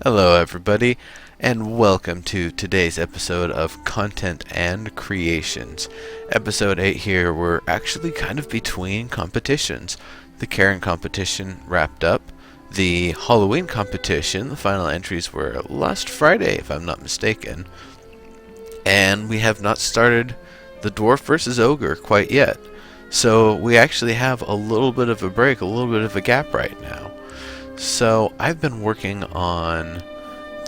Hello, everybody, and welcome to today's episode of Content and Creations. Episode 8 here, we're actually kind of between competitions. The Karen competition wrapped up. The Halloween competition, the final entries were last Friday, if I'm not mistaken. And we have not started the Dwarf vs. Ogre quite yet. So we actually have a little bit of a break, a little bit of a gap right now. So I've been working on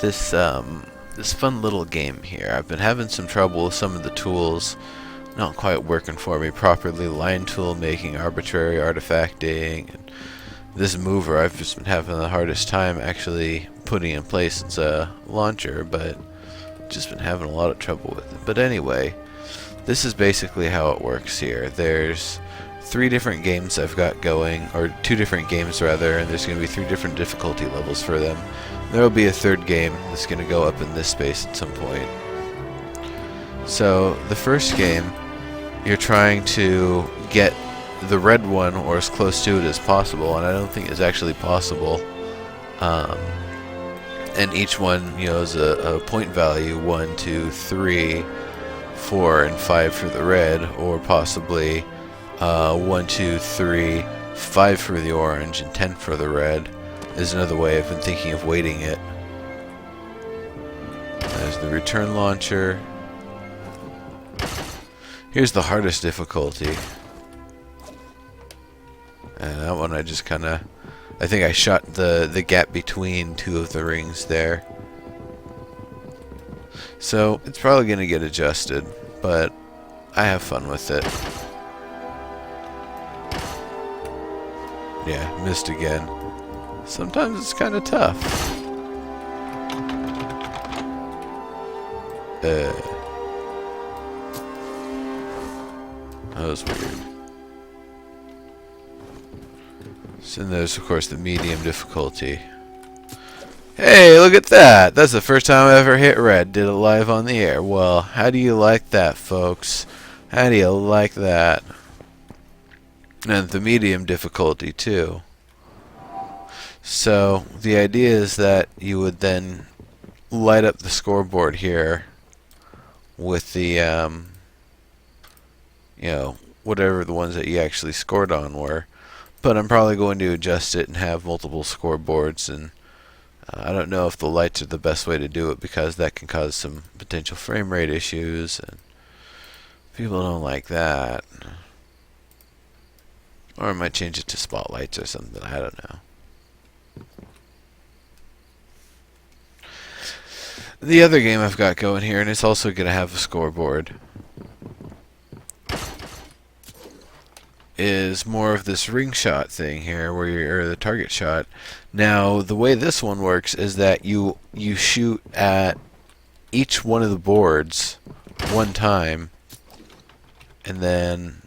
this this fun little game here. I've been having some trouble with some of the tools not quite working for me properly. Line tool making, arbitrary artifacting, and this mover I've just been having the hardest time actually putting in place. It's a launcher, but just been having a lot of trouble with it. But anyway, this is basically how it works here. There's 3 different games I've got going, or 2 different games rather, and there's going to be 3 different difficulty levels for them. There will be a 3rd game that's going to go up in this space at some point. So the first game, you're trying to get the red one or as close to it as possible, and I don't think it's actually possible. And each one, is a point value: 1, 2, 3, 4, and 5 for the red, or possibly 1, 2, 3, 5 for the orange, and 10 for the red. Is another way I've been thinking of weighting it. There's the return launcher. Here's the hardest difficulty. And that one I just kinda... I think I shot the gap between 2 of the rings there. So it's probably gonna get adjusted, but I have fun with it. Yeah, missed again. Sometimes it's kind of tough. That was weird. So then there's, of course, the medium difficulty. Hey, look at that! That's the first time I ever hit red. Did it live on the air. Well, how do you like that, folks? How do you like that? And the medium difficulty, too. So the idea is that you would then light up the scoreboard here with the whatever the ones that you actually scored on were. But I'm probably going to adjust it and have multiple scoreboards, and I don't know if the lights are the best way to do it, because that can cause some potential frame rate issues, and people don't like that. Or I might change it to spotlights or something, I don't know. The other game I've got going here, and it's also going to have a scoreboard, is more of this ring shot thing here, where you're the target shot. Now, the way this one works is that you shoot at each one of the boards one time, and then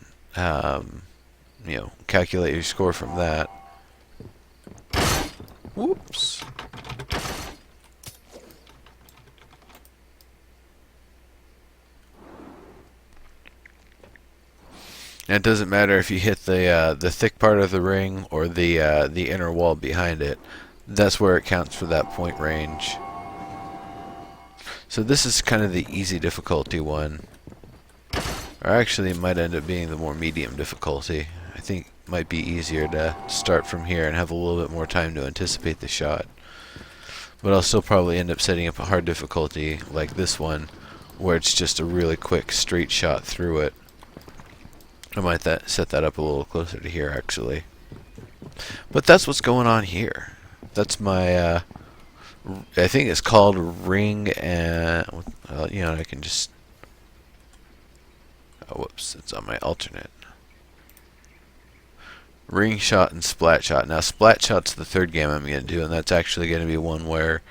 calculate your score from that. Whoops. And it doesn't matter if you hit the thick part of the ring or the inner wall behind it. That's where it counts for that point range. So this is kind of the easy difficulty one. Or actually, it might end up being the more medium difficulty. I think it might be easier to start from here and have a little bit more time to anticipate the shot. But I'll still probably end up setting up a hard difficulty like this one, where it's just a really quick straight shot through it. I might set that up a little closer to here, actually. But that's what's going on here. That's my, I think it's called Ring, and, I can just, whoops, it's on my alternate. Ring shot and splat shot. Now, splat shot's the 3rd game I'm going to do, and that's actually going to be one where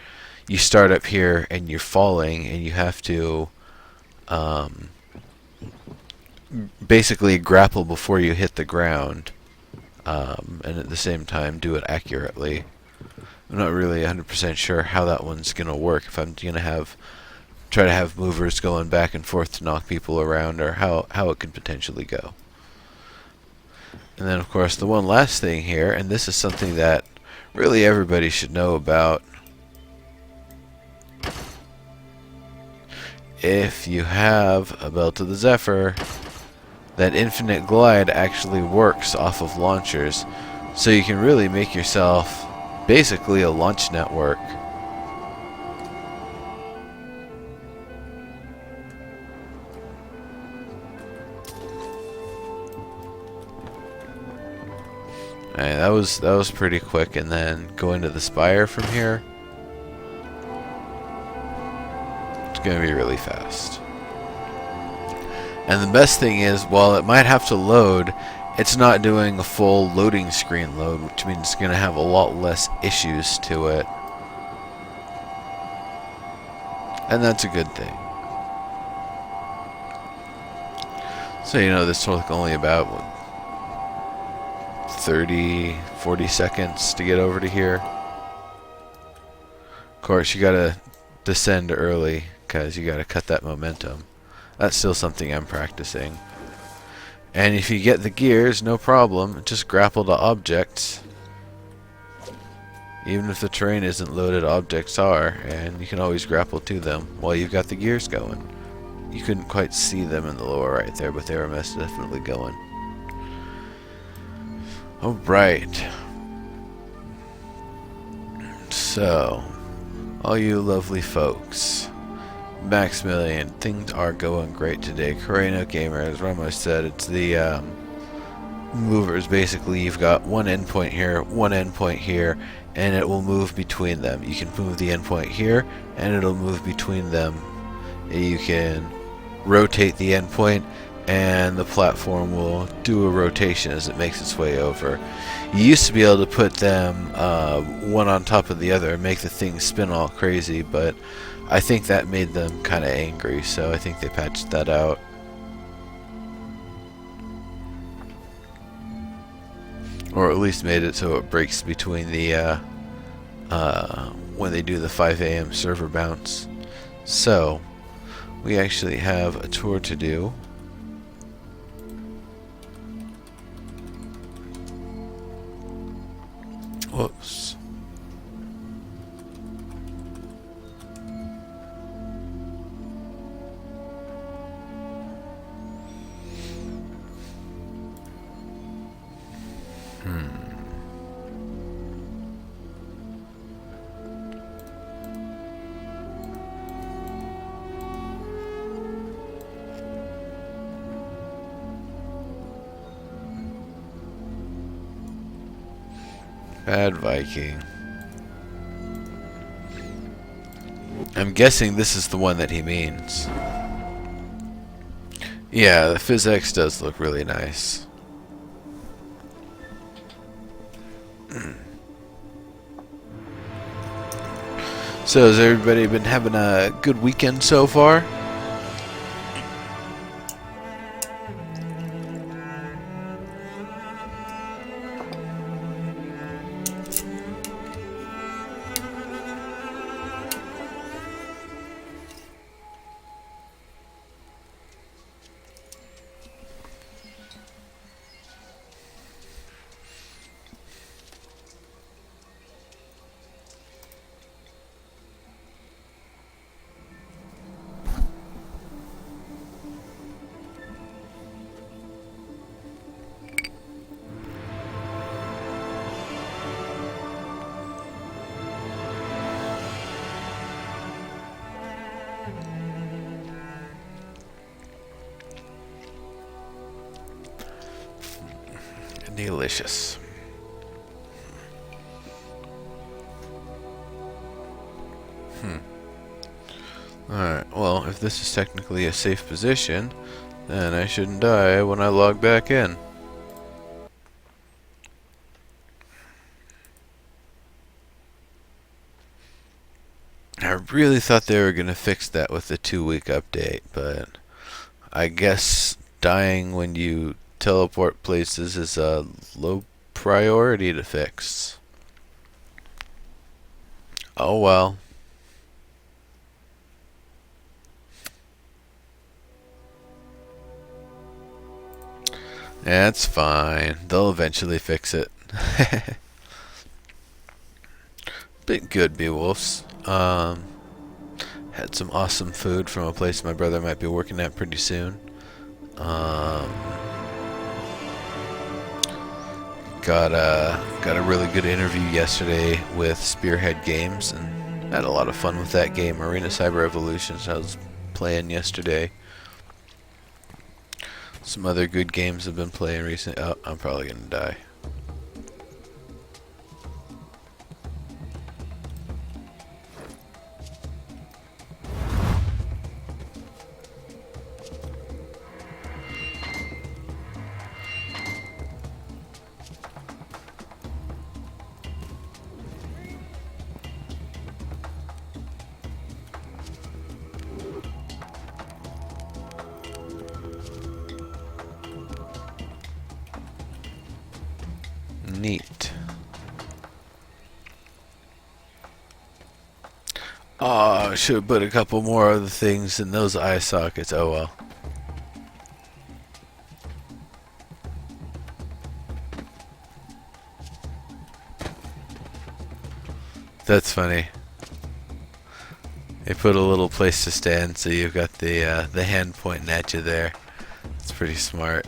you start up here and you're falling, and you have to, basically grapple before you hit the ground, and at the same time do it accurately. I'm not really 100% sure how that one's gonna work, if I'm gonna try to have movers going back and forth to knock people around, or how it could potentially go. And then, of course, the one last thing here, and this is something that really everybody should know about, if you have a Belt of the Zephyr, that infinite glide actually works off of launchers. So you can really make yourself basically a launch network. Alright, that was pretty quick, and then going to the spire from here, it's gonna be really fast. And the best thing is, while it might have to load, it's not doing a full loading screen load, which means it's gonna have a lot less issues to it. And that's a good thing. So you know, this took only about 30-40 seconds to get over to here. Of course, you gotta descend early because you gotta cut that momentum. That's still something I'm practicing. And if you get the gears, no problem, just grapple to objects. Even if the terrain isn't loaded, objects are, and you can always grapple to them while you've got the gears going. You couldn't quite see them in the lower right there, but they were most definitely going. Alright. So, all you lovely folks, Maximilian, things are going great today. Coreno Gamer, as Ramos said, it's the movers. Basically, you've got one endpoint here, one endpoint here, and it will move between them. You can move the endpoint here, and it'll move between them. You can rotate the endpoint, and the platform will do a rotation as it makes its way over. You used to be able to put them one on top of the other and make the thing spin all crazy, but I think that made them kind of angry, so I think they patched that out. Or at least made it so it breaks between the when they do the 5 a.m. server bounce. So we actually have a tour to do. Whoops. Bad Viking. I'm guessing this is the one that he means. Yeah, the physics does look really nice. So has everybody been having a good weekend so far? Delicious. Alright, well, if this is technically a safe position, then I shouldn't die when I log back in. I really thought they were going to fix that with the 2-week update, but I guess dying when you teleport places is a low priority to fix. Oh well. That's fine. They'll eventually fix it. Bit good, Beowulfs. Had some awesome food from a place my brother might be working at pretty soon. Um, got a really good interview yesterday with Spearhead Games, and had a lot of fun with that game, Arena Cyber Evolutions. I was playing yesterday. Some other good games I've been playing recently. Oh, I'm probably gonna die. Neat. Oh, I should have put a couple more of the things in those eye sockets. Oh well. That's funny. They put a little place to stand, so you've got the hand pointing at you there. It's pretty smart.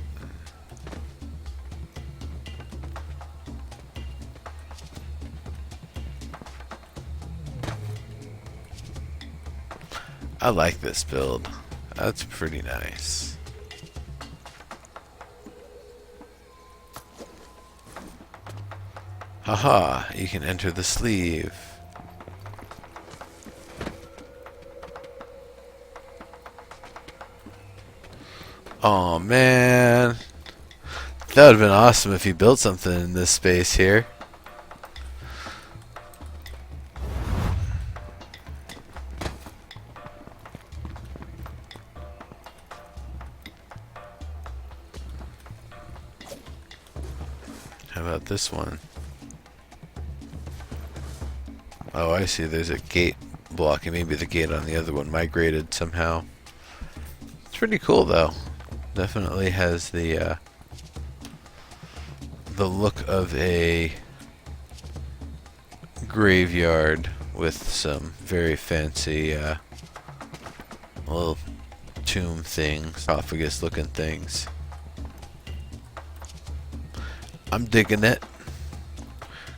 I like this build. That's pretty nice. Haha, you can enter the sleeve. Oh man. That would have been awesome if you built something in this space here. How about this one? Oh, I see. There's a gate blocking. Maybe the gate on the other one migrated somehow. It's pretty cool, though. Definitely has the look of a graveyard with some very fancy little tomb things, sarcophagus-looking things. I'm digging it.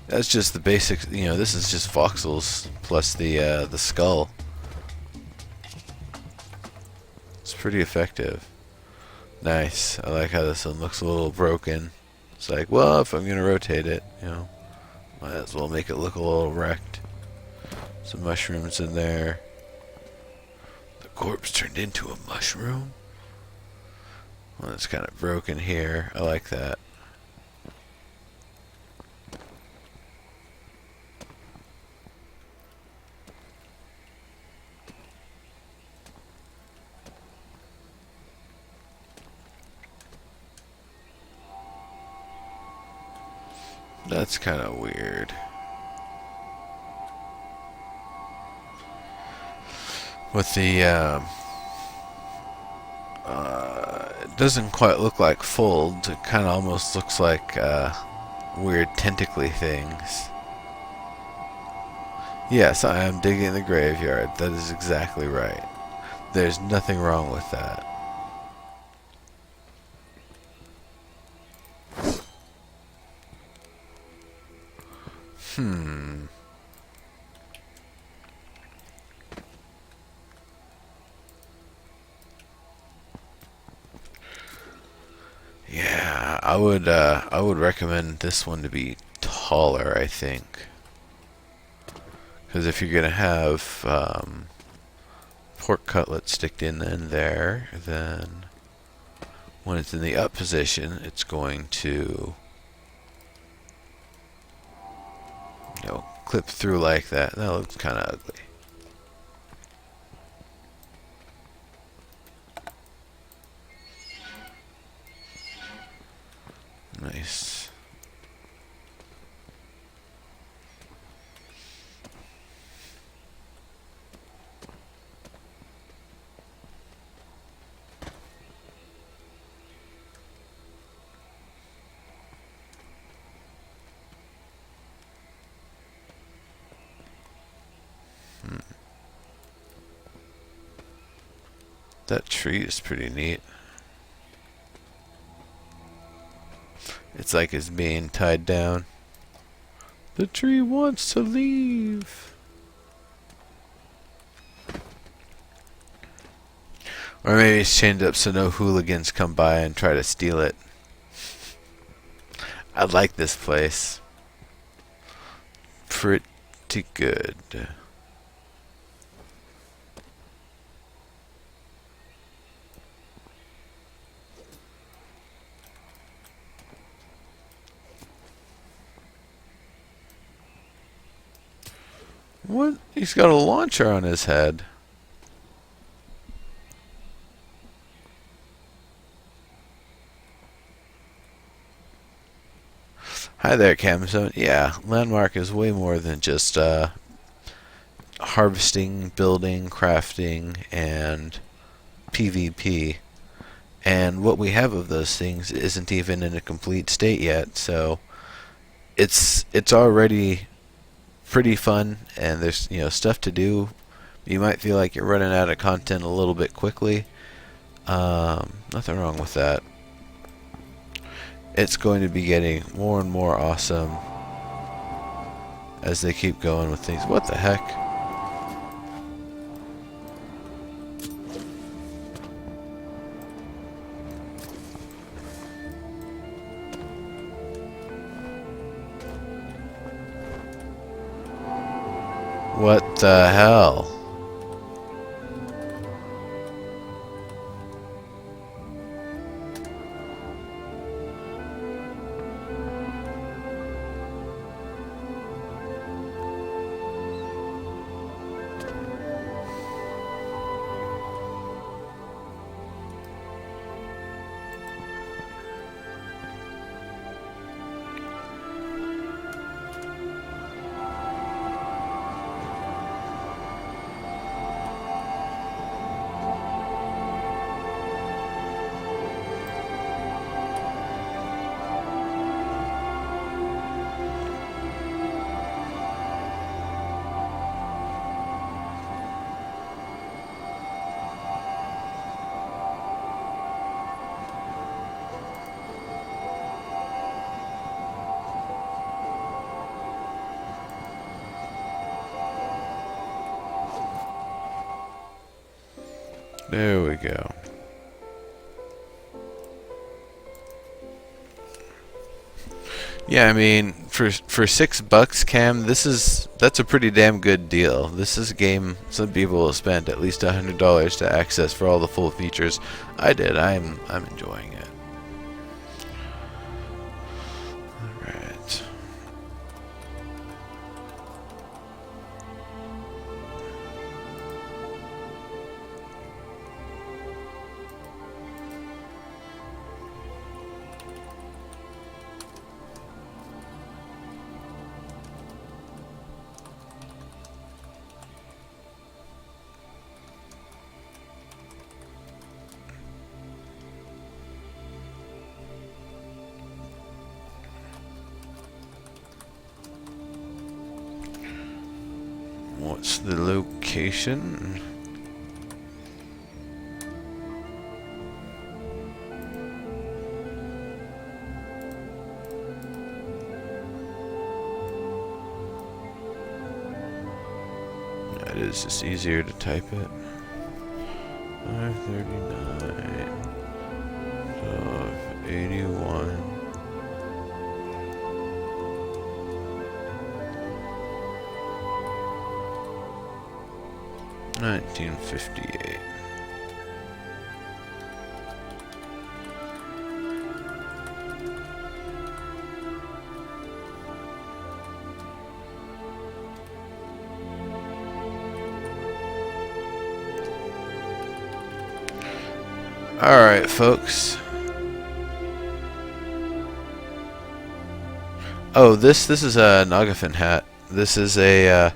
That's just the basics, you know, this is just voxels plus the skull. It's pretty effective. Nice. I like how this one looks a little broken. It's like, well, if I'm gonna rotate it, you know, might as well make it look a little wrecked. Some mushrooms in there. The corpse turned into a mushroom? Well, it's kind of broken here. I like that. That's kind of weird. With the, it doesn't quite look like folds. It kind of almost looks like weird tentacly things. Yes, I am digging the graveyard. That is exactly right. There's nothing wrong with that. Yeah, I would recommend this one to be taller, I think. Because if you're gonna have pork cutlet sticked in there, then when it's in the up position, it's going to, you know, clip through like that. That looks kind of ugly. Nice. That tree is pretty neat. It's like it's being tied down. The tree wants to leave. Or maybe it's chained up so no hooligans come by and try to steal it. I like this place. Pretty good. What? He's got a launcher on his head. Hi there, Camzone. Yeah, Landmark is way more than just harvesting, building, crafting, and PvP. And what we have of those things isn't even in a complete state yet, so it's already pretty fun, and there's stuff to do. You might feel like you're running out of content a little bit quickly. Nothing wrong with that. It's going to be getting more and more awesome as they keep going with things. What the heck? What the hell? There we go. Yeah, I mean, for $6, Cam, that's a pretty damn good deal. This is a game some people will spend at least $100 to access for all the full features. I did. I'm enjoying it. All right. What's the location? It is just easier to type it. 539 of 81. $1958. Alright, folks. Oh, this is a Nagafin hat. This is an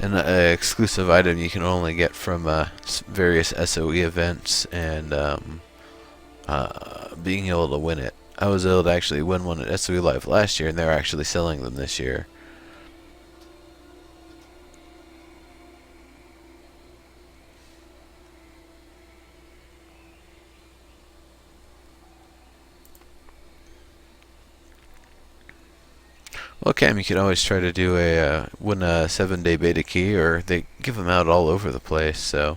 exclusive item you can only get from various SOE events, and being able to win it. I was able to actually win one at SOE Live last year, and they're actually selling them this year. Well, Cam, you can always try to do a win a 7-day beta key, or they give them out all over the place. So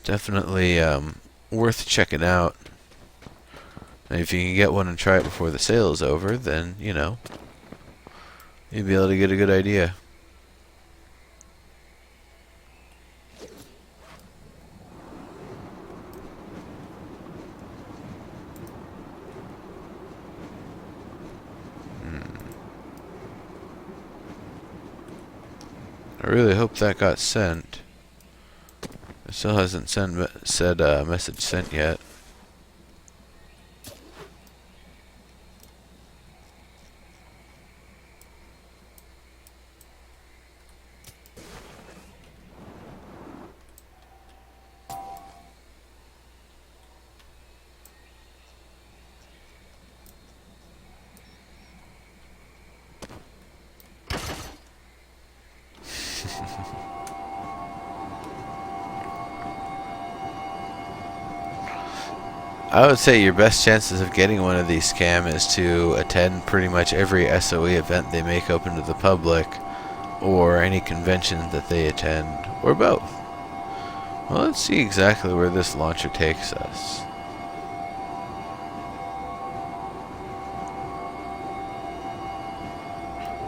definitely worth checking out. And if you can get one and try it before the sale is over, then you know you'll be able to get a good idea. I really hope that got sent. It still hasn't said message sent yet. I would say your best chances of getting one of these, Cam, is to attend pretty much every SOE event they make open to the public, or any convention that they attend, or both. Well, let's see exactly where this launcher takes us.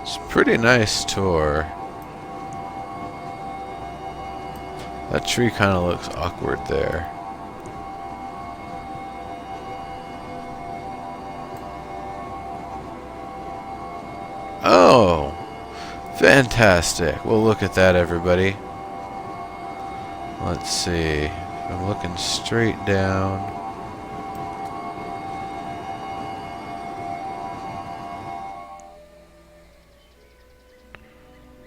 It's a pretty nice tour. That tree kind of looks awkward there. Oh, fantastic. Well, look at that, everybody. Let's see. I'm looking straight down.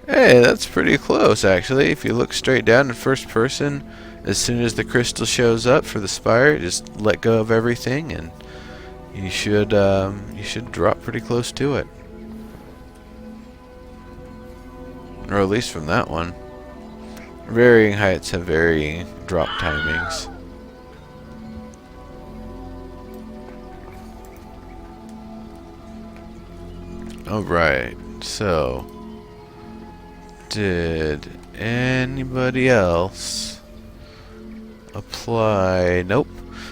Hey, that's pretty close, actually. If you look straight down in first person, as soon as the crystal shows up for the spire, just let go of everything, and you should drop pretty close to it. Or at least from that one. Varying heights have varying drop timings. Alright, so did anybody else apply? Nope.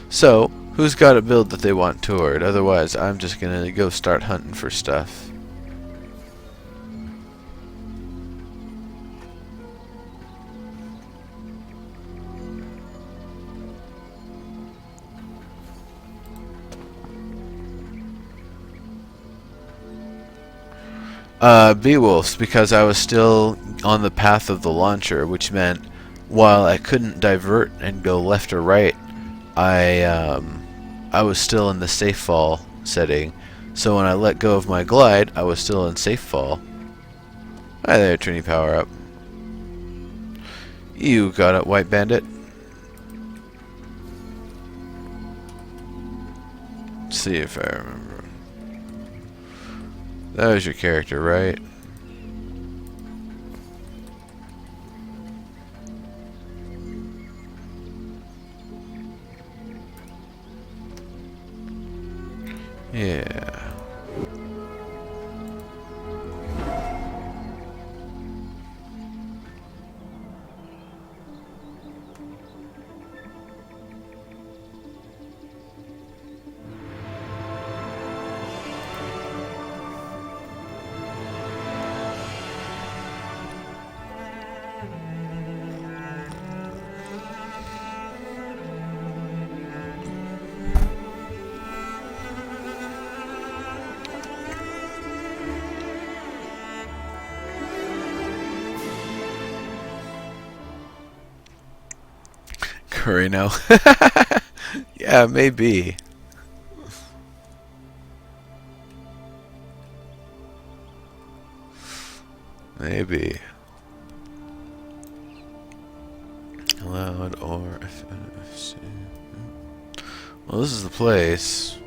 So, who's got a build that they want toured? Otherwise, I'm just gonna go start hunting for stuff. Beowulf's, because I was still on the path of the launcher, which meant while I couldn't divert and go left or right, I was still in the safe fall setting. So when I let go of my glide, I was still in safe fall. Hi there, Trini Power Up. You got it, White Bandit. Let's see if I remember. That was your character, right? Yeah. Corino. Yeah, maybe. Maybe. Allowed or FFC. Well, this is the place.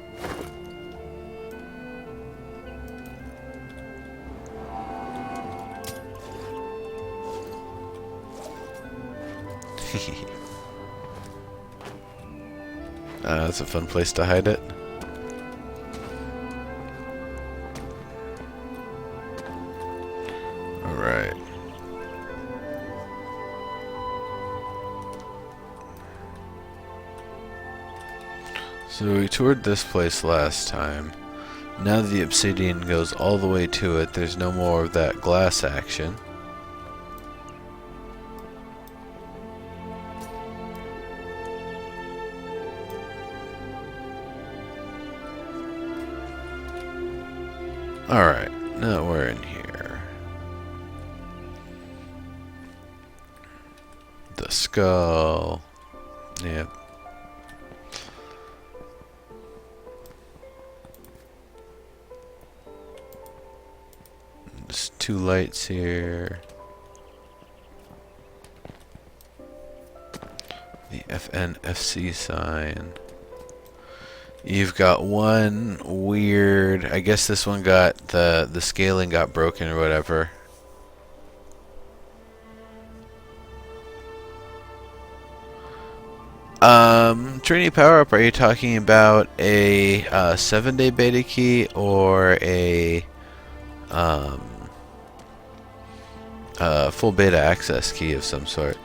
That's a fun place to hide it. So we toured this place last time. Now the obsidian goes all the way to it. There's no more of that glass action. Alright, now we're in here. The skull. Yep. There's two lights here. The FNFC sign. You've got one weird, I guess this one got, the scaling got broken or whatever. Trinity Power Up, are you talking about a 7-day beta key or a full beta access key of some sort?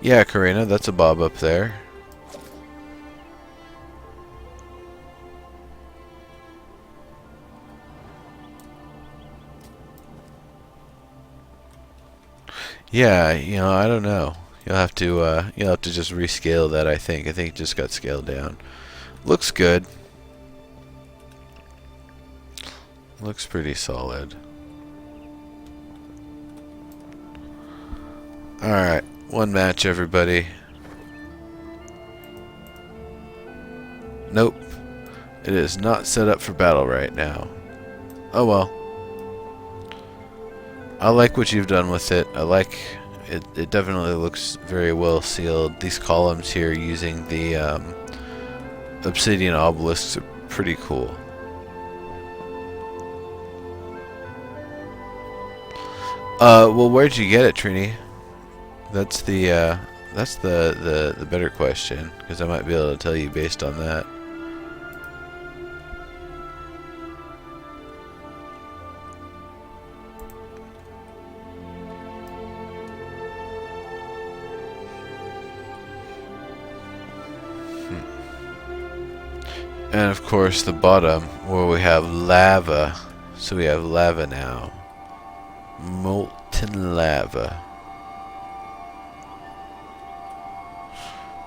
Yeah, Karina, that's a bob up there. Yeah, you know, I don't know. You'll have to just rescale that, I think. I think it just got scaled down. Looks good. Looks pretty solid. Alright, one match, everybody. Nope. It is not set up for battle right now. Oh well. I like what you've done with it. I like it. It definitely looks very well sealed. These columns here using the obsidian obelisks are pretty cool. Well, where'd you get it, Trini? That's the better question, because I might be able to tell you based on that. And of course the bottom, where we have lava. So we have lava now. Molten lava.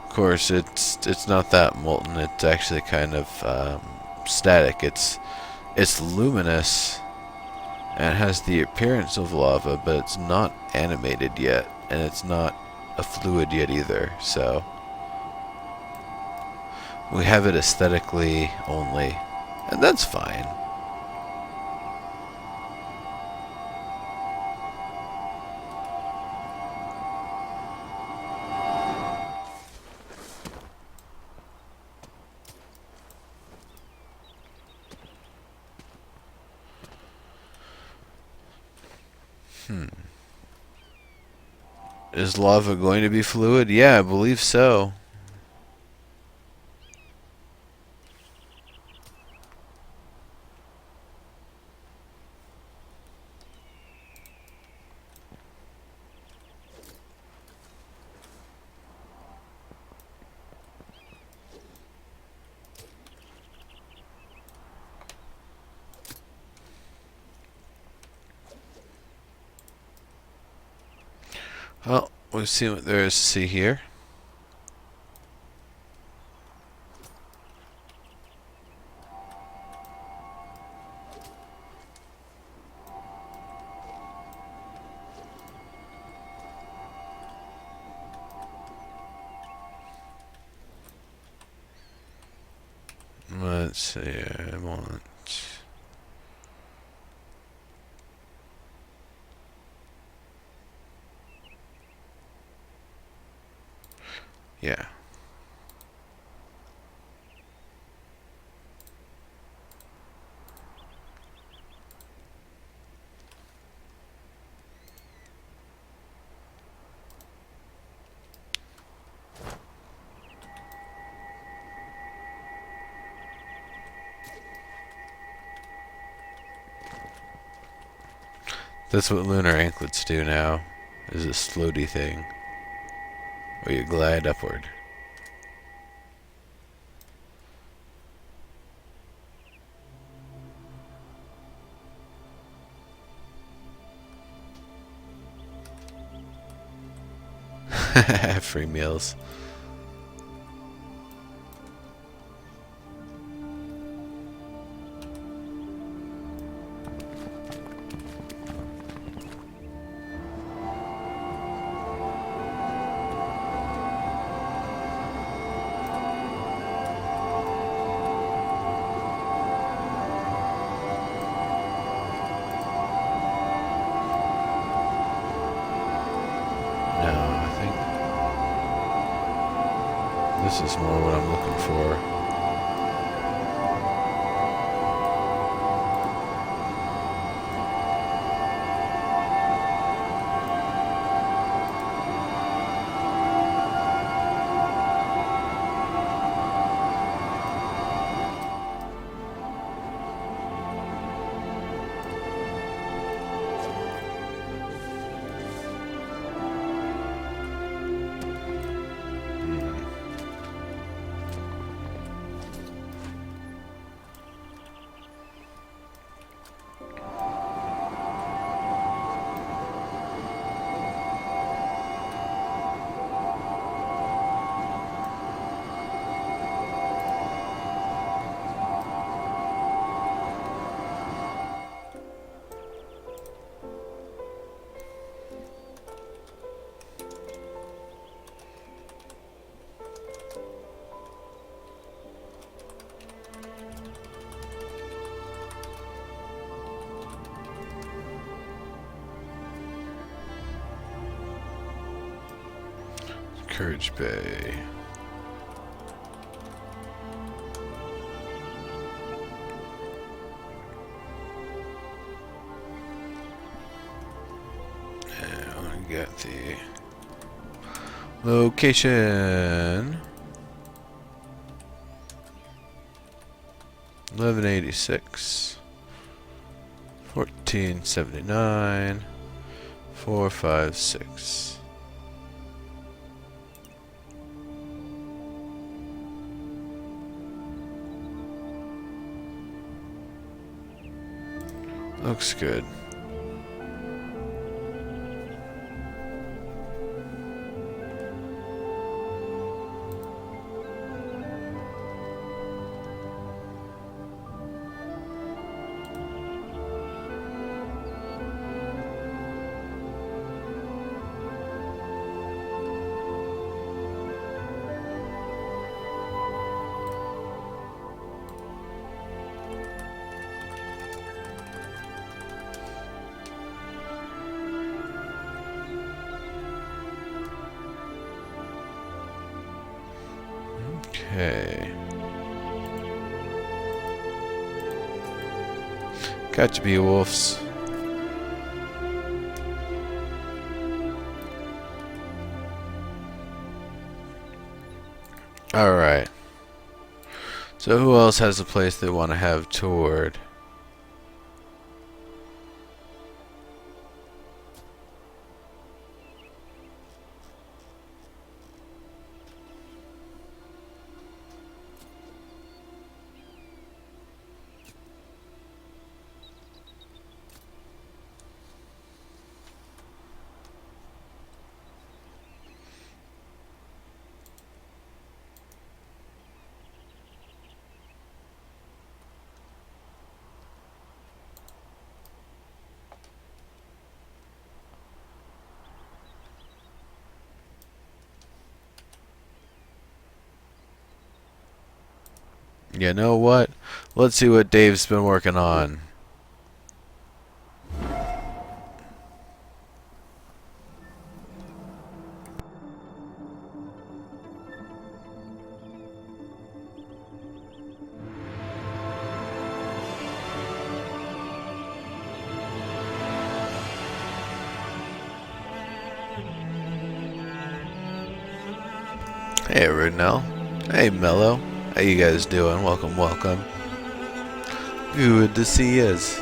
Of course it's not that molten, it's actually kind of static. It's luminous and has the appearance of lava, but it's not animated yet, and it's not a fluid yet either, so we have it aesthetically only, and that's fine. Is lava going to be fluid? Yeah, I believe so. Well, we'll see what there is to see here. Let's see, I want... Yeah. That's what lunar anklets do now, is this floaty thing, where you glide upward. Free meals. This is more what I'm looking for. Courage Bay. And we got the location. 1186. 1479. 456. Looks good. Okay. Got to be wolves. Alright. So who else has a place they want to have toured? You know what? Let's see what Dave's been working on. Hey, Rudnell. Hey, Mello. How you guys doing? Welcome, welcome. Good to see yous.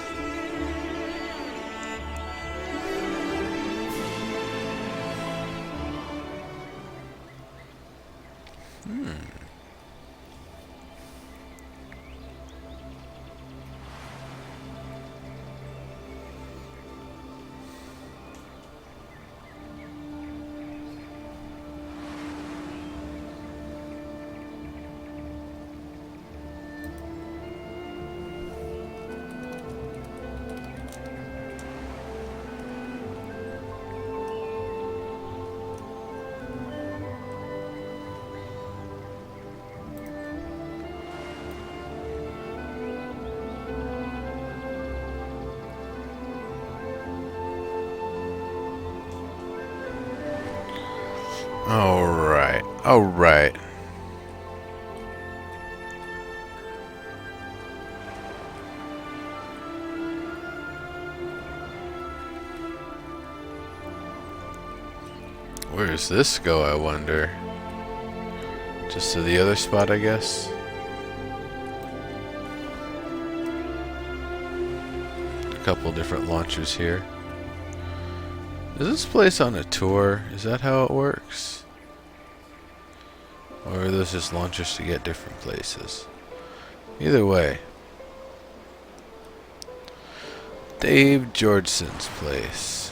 Oh, right. Where does this go, I wonder? Just to the other spot, I guess? A couple different launchers here. Is this place on a tour? Is that how it works? Or are those just launchers to get different places? Either way. Dave Georgeson's place.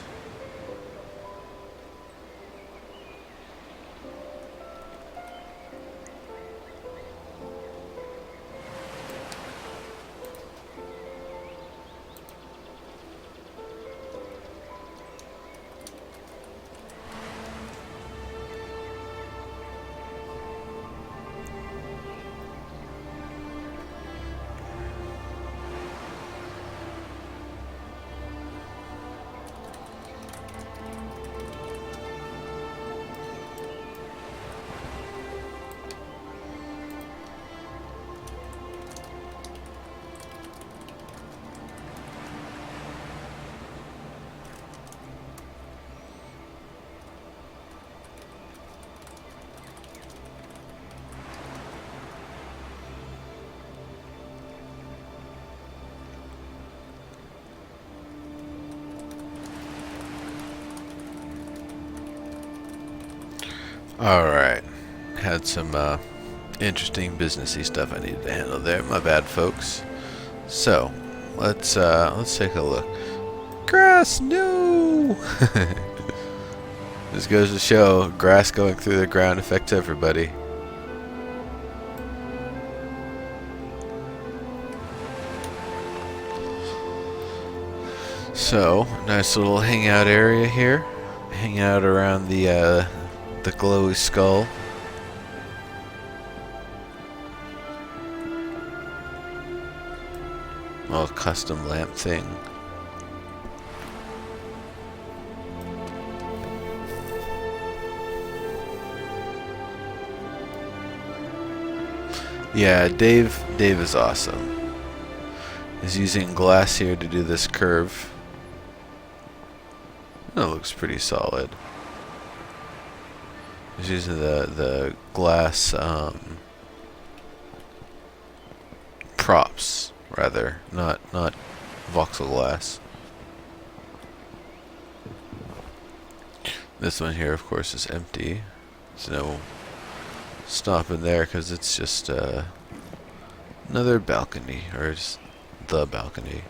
Alright. Had some interesting businessy stuff I needed to handle there. My bad, folks. So, let's take a look. Grass, no! This goes to show, grass going through the ground affects everybody. So, nice little hangout area here. Hang out around the glowy skull. Little custom lamp thing. Yeah, Dave is awesome. He's using glass here to do this curve. That looks pretty solid. He's using the glass props, rather, not voxel glass. This one here, of course, is empty. There's no stopping there because it's just another balcony, or just the balcony.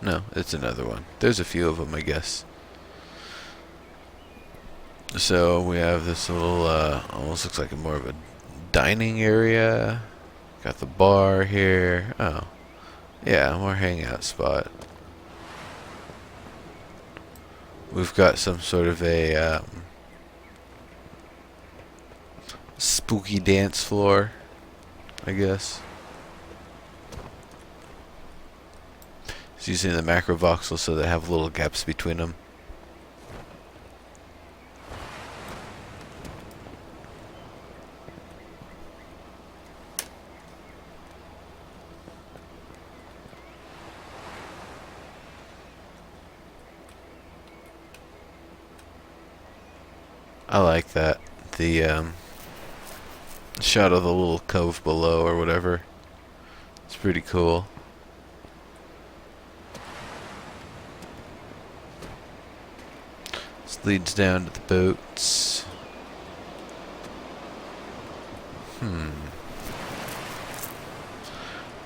No, it's another one. There's a few of them, I guess. So we have this little, almost looks like more of a dining area. Got the bar here. Oh, yeah, more hangout spot. We've got some sort of a spooky dance floor, I guess. It's using the macro voxels so they have little gaps between them. I like that. The shot of the little cove below or whatever. It's pretty cool. This leads down to the boats.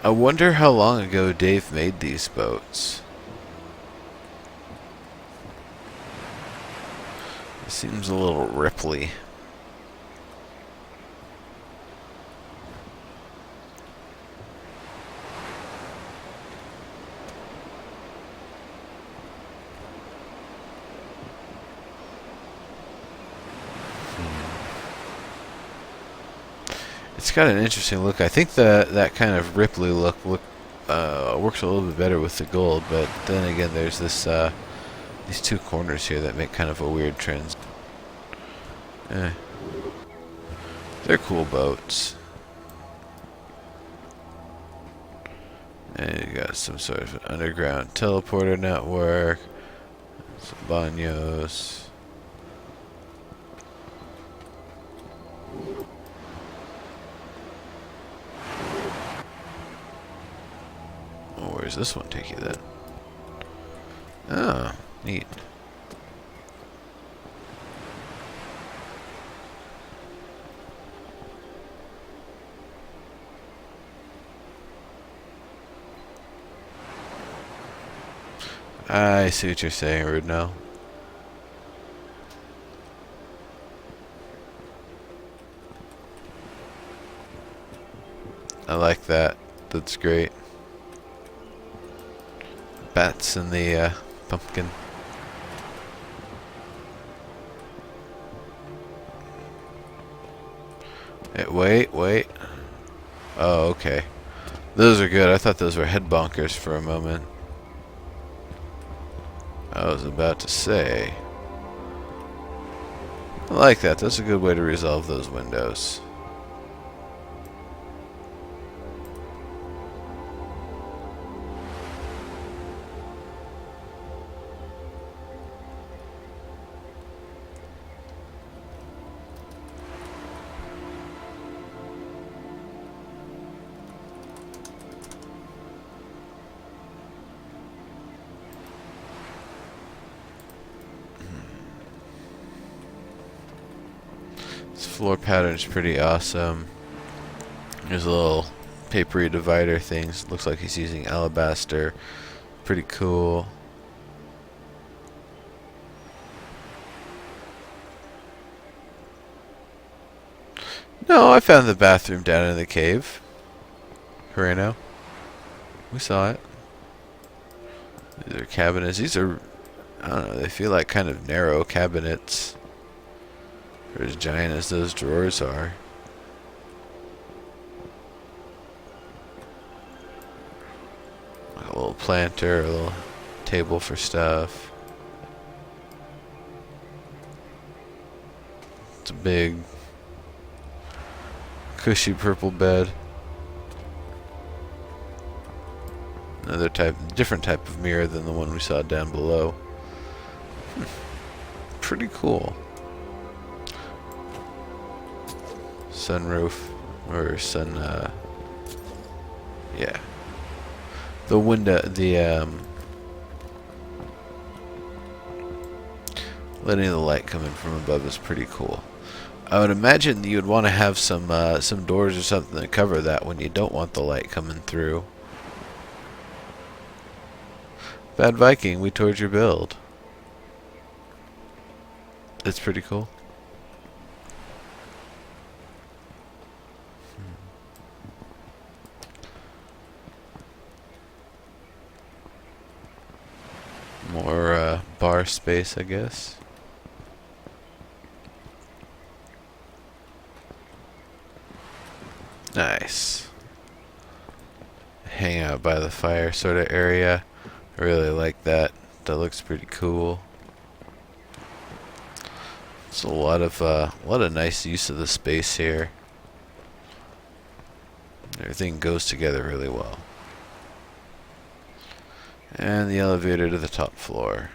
I wonder how long ago Dave made these boats. It seems a little Ripley. It's got an interesting look. I think that kind of Ripley look works a little bit better with the gold, but then again, there's this these two corners here that make kind of a weird trans. Eh. They're cool boats. And you got some sort of an underground teleporter network. Some baños. Oh, where's this one take you then? Oh, neat. I see what you're saying, Rudnell. I like that. That's great. Bats in the pumpkin. Wait. Oh, okay. Those are good. I thought those were head bonkers for a moment. I was about to say. I like that. That's a good way to resolve those windows. This floor pattern's pretty awesome. There's a little papery divider things. Looks like he's using alabaster. Pretty cool. No, I found the bathroom down in the cave. Reno. We saw it. These are cabinets. These are, I don't know, they feel like kind of narrow cabinets. They're as giant as those drawers are. Like a little planter, a little table for stuff. It's a big, cushy purple bed. Another different type of mirror than the one we saw down below. Pretty cool. Sunroof, or yeah. The window, letting the light come in from above is pretty cool. I would imagine that you would want to have some doors or something to cover that when you don't want the light coming through. Bad Viking, we toured your build. It's pretty cool. More bar space, I guess. Nice. Hang out by the fire sort of area. I really like that. That looks pretty cool. It's a lot of nice use of the space here. Everything goes together really well. And the elevator to the top floor.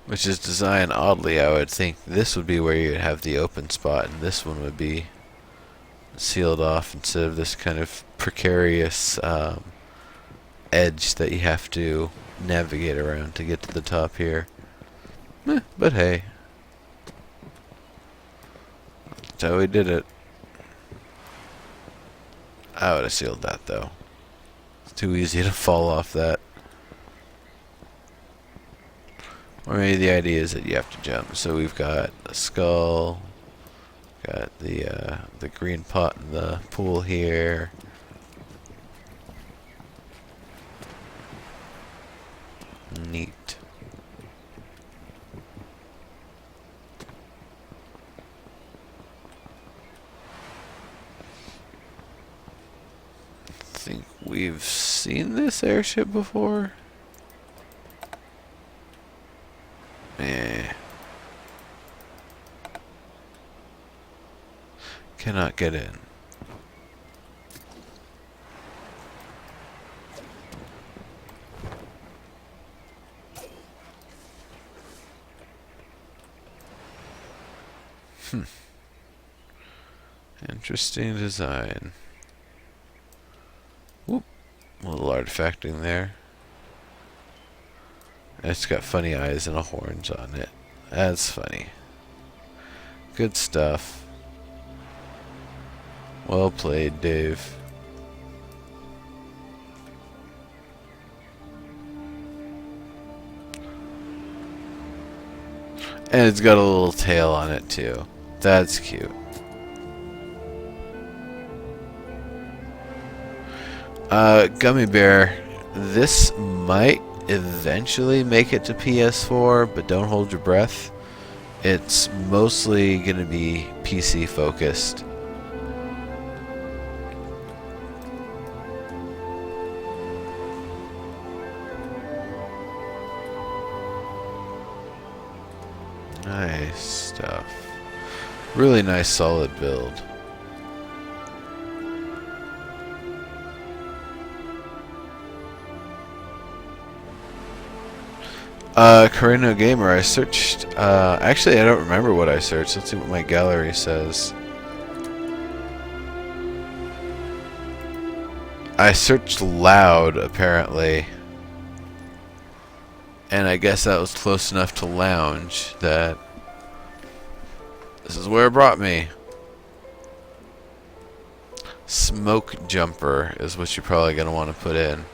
Which is designed oddly. I would think this would be where you'd have the open spot, and this one would be sealed off instead of this kind of precarious edge that you have to navigate around to get to the top here. But hey. That's how we did it. I would have sealed that though. It's too easy to fall off that. Or maybe the idea is that you have to jump. So we've got a skull, got the green pot in the pool here. Neat. we've seen this airship before. Eh. Cannot get in. Interesting design. Whoop. A little artifacting there. It's got funny eyes and a horns on it. That's funny. Good stuff. Well played, Dave. And it's got a little tail on it too. That's cute. Gummy Bear, this might eventually make it to PS4, but don't hold your breath. It's mostly going to be PC focused. Nice stuff. Really nice solid build. Carino Gamer, I searched, actually I don't remember what I searched. Let's see what my gallery says. I searched loud, apparently. And I guess that was close enough to lounge that this is where it brought me. Smoke jumper is what you're probably going to want to put in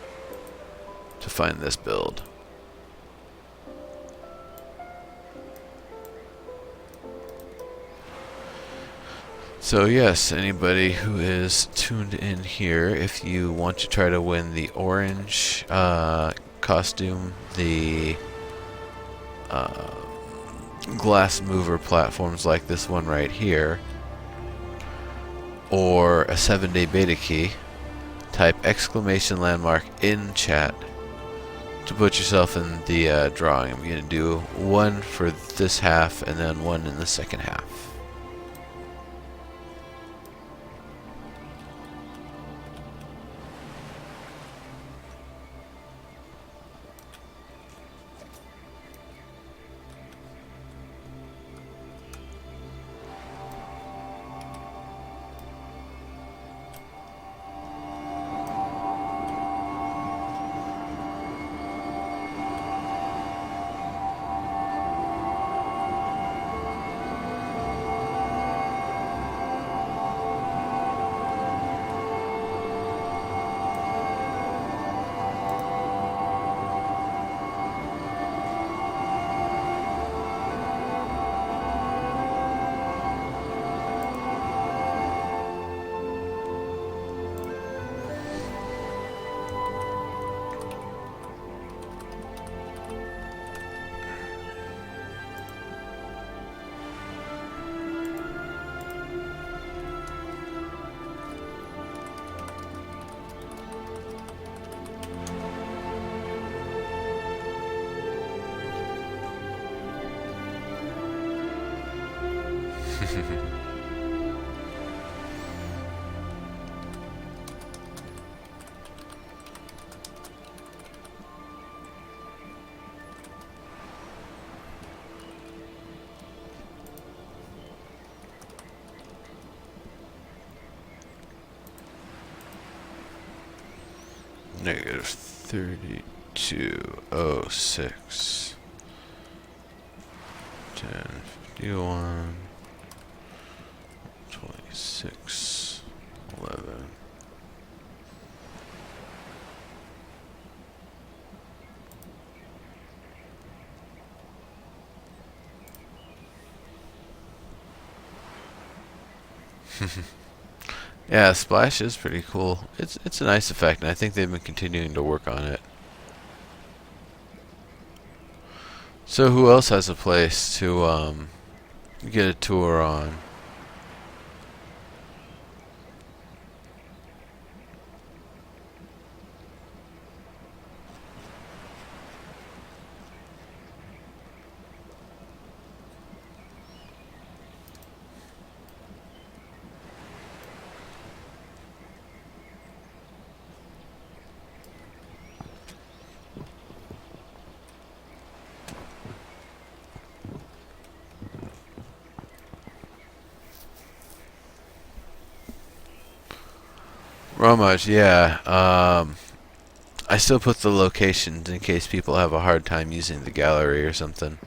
to find this build. So yes, anybody who is tuned in here, if you want to try to win the orange costume, the glass mover platforms like this one right here, or a 7-day beta key, type exclamation landmark in chat to put yourself in the drawing. I'm going to do one for this half and then one in the second half. Negative 3206 1051 26 11. Yeah, Splash is pretty cool. It's a nice effect, and I think they've been continuing to work on it. So who else has a place to get a tour on? Ramaj, yeah. I still put the locations in case people have a hard time using the gallery or something.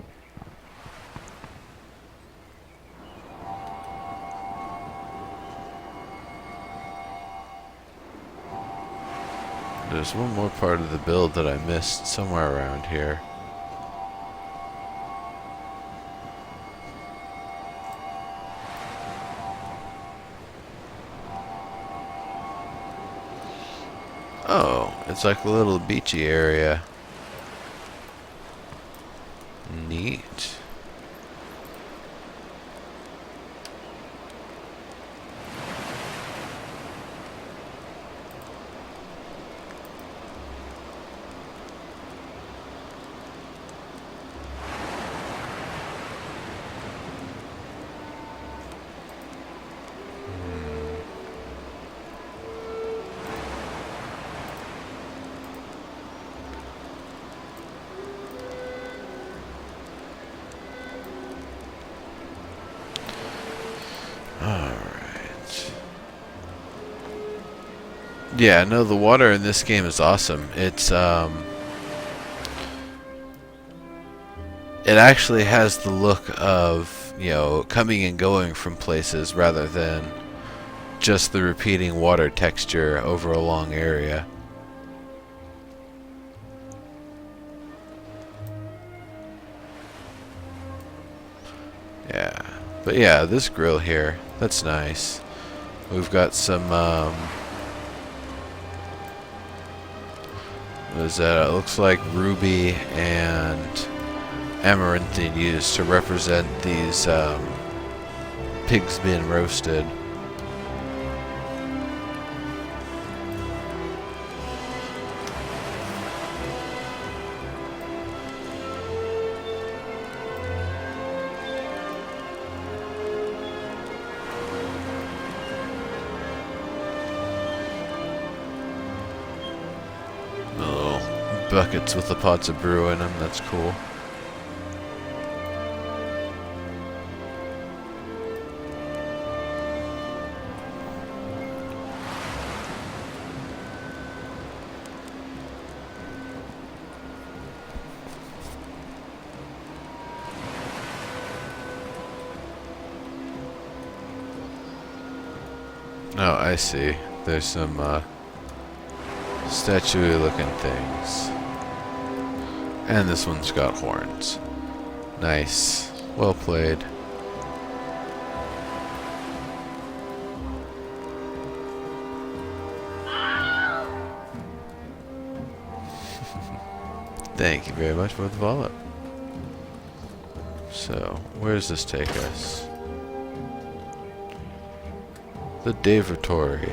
There's one more part of the build that I missed somewhere around here. Oh, it's like a little beachy area. Neat. Alright. Yeah, no, the water in this game is awesome. It actually has the look of, coming and going from places rather than just the repeating water texture over a long area. Yeah. But yeah, this grill here, that's nice. We've got some, what is that? It looks like ruby and amaranthine used to represent these pigs being roasted. Buckets with the pots of brew in them. That's cool. Oh, I see. There's some statue-y looking things. And this one's got horns. Nice. Well played. Thank you very much for the follow-up. So, where does this take us? The Davatory.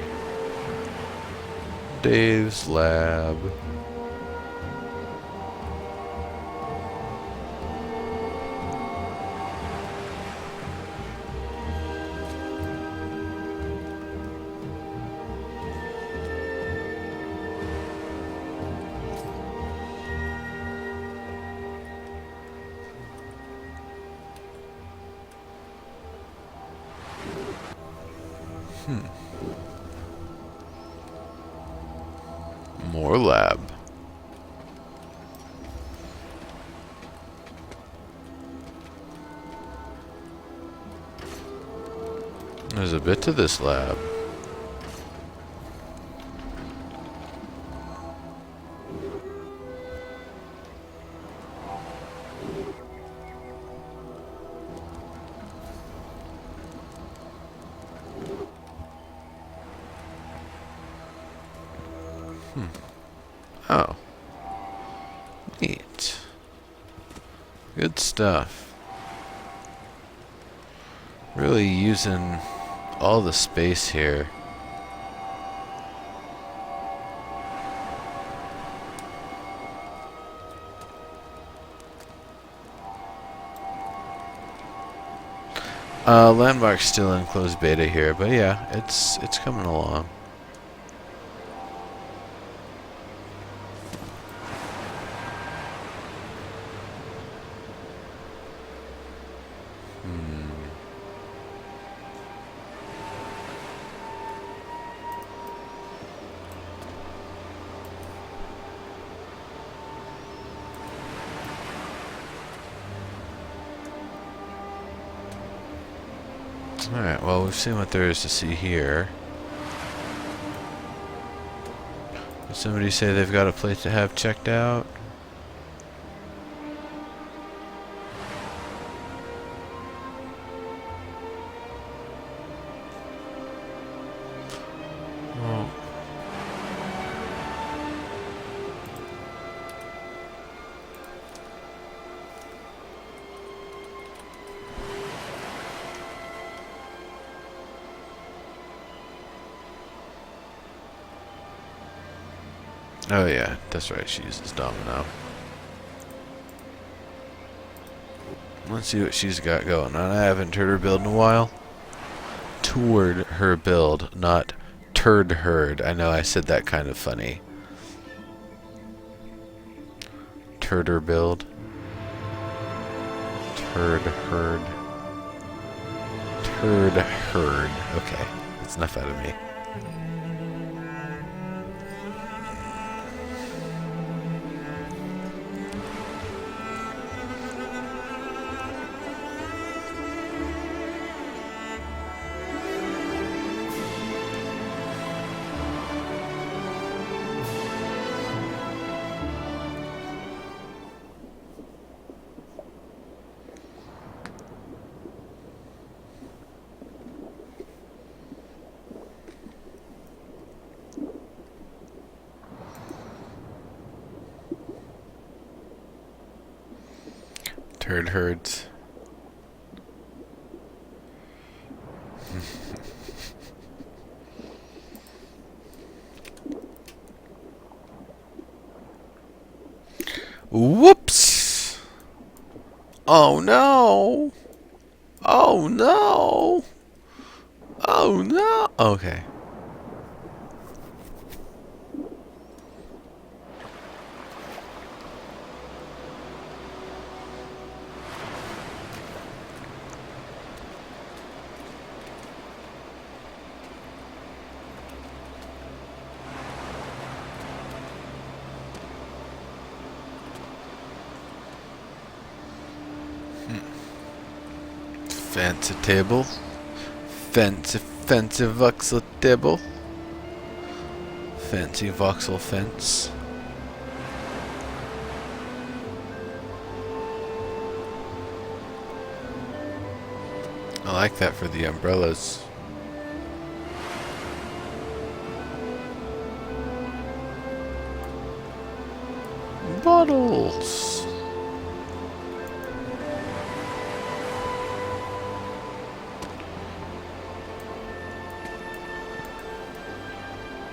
Dave's lab. More lab. There's a bit to this lab. Oh. Neat. Good stuff. Really using all the space here. Landmark's still in closed beta here, but yeah, it's coming along. Alright, well, we've seen what there is to see here. Did somebody say they've got a place to have checked out? Well, oh yeah, that's right, she uses Domino. Let's see what she's got going on. I haven't heard her build in a while. Toured her build, not turd herd. I know I said that kind of funny. Turder build. Turd herd. Turd herd. Okay, that's enough out of me. Turd herds. Whoops! Oh no! Oh no! Oh no! Okay. Fancy table. Fancy voxel table. Fancy voxel fence. I like that for the umbrellas. Bottles.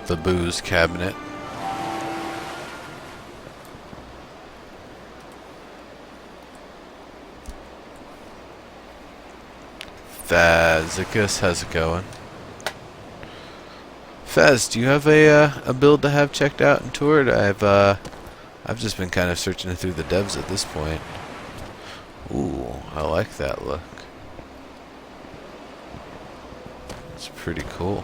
The booze cabinet. Fazicus, how's it going? Faz, do you have a build to have checked out and toured? I've just been kind of searching through the devs at this point. Ooh, I like that look. It's pretty cool.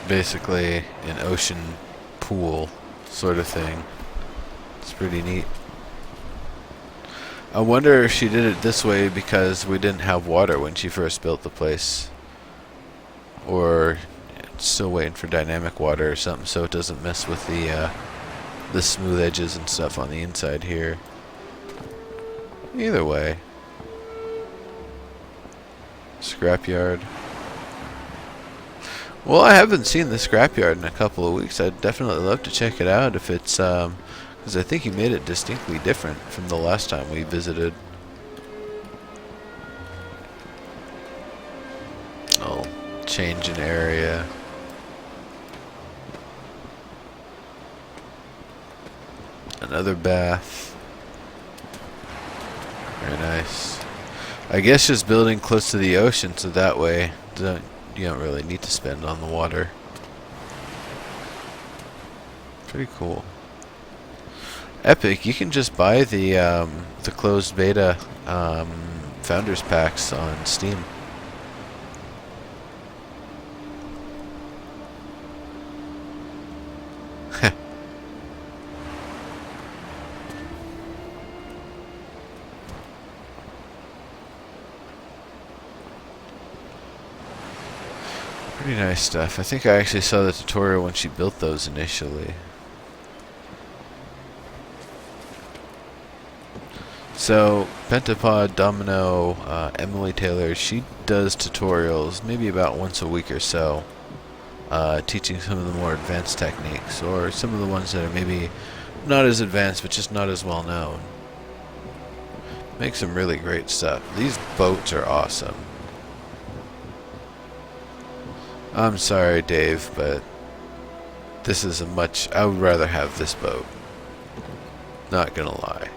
Basically an ocean pool sort of thing. It's pretty neat. I wonder if she did it this way because we didn't have water when she first built the place, or it's still waiting for dynamic water or something so it doesn't mess with the smooth edges and stuff on the inside here. Either way. Scrapyard. Well, I haven't seen the scrapyard in a couple of weeks. I'd definitely love to check it out if it's, because I think he made it distinctly different from the last time we visited. Oh, change in area. Another bath. Very nice. I guess just building close to the ocean so that way you don't really need to spend on the water. Pretty cool. Epic, you can just buy the closed beta founders packs on Steam. Pretty nice stuff. I think I actually saw the tutorial when she built those initially. So, Pentapod, Domino, Emily Taylor, she does tutorials maybe about once a week or so, teaching some of the more advanced techniques, or some of the ones that are maybe not as advanced but just not as well known. Makes some really great stuff. These boats are awesome. I'm sorry, Dave, but this is I would rather have this boat. Not gonna lie.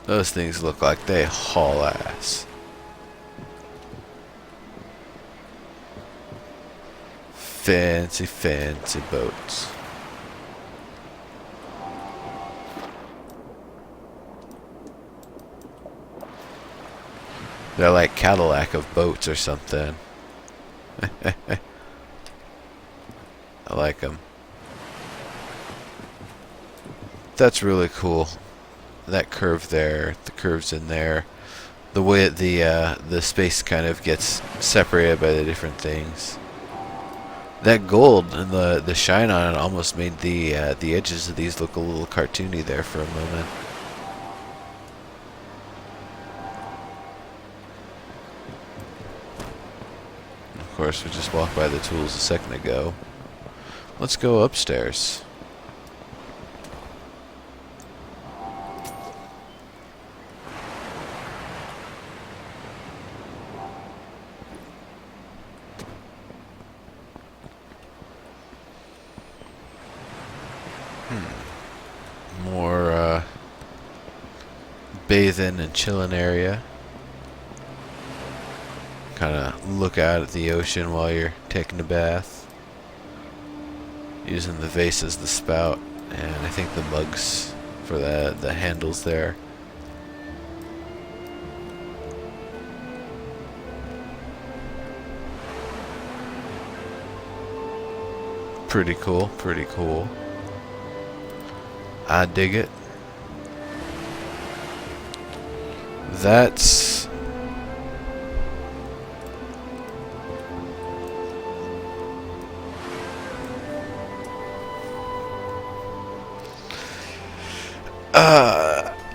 Those things look like they haul ass. Fancy, fancy boats. They're like Cadillac of boats or something. I like them. That's really cool. That curve there, the curves in there, the way the space kind of gets separated by the different things. That gold and the shine on it almost made the edges of these look a little cartoony there for a moment. Of course, we just walked by the tools a second ago. Let's go upstairs. More bathing and chilling area. Kind of look out at the ocean while you're taking a bath. Using the vase as the spout, and I think the mugs for the handles there. Pretty cool, pretty cool. I dig it. That's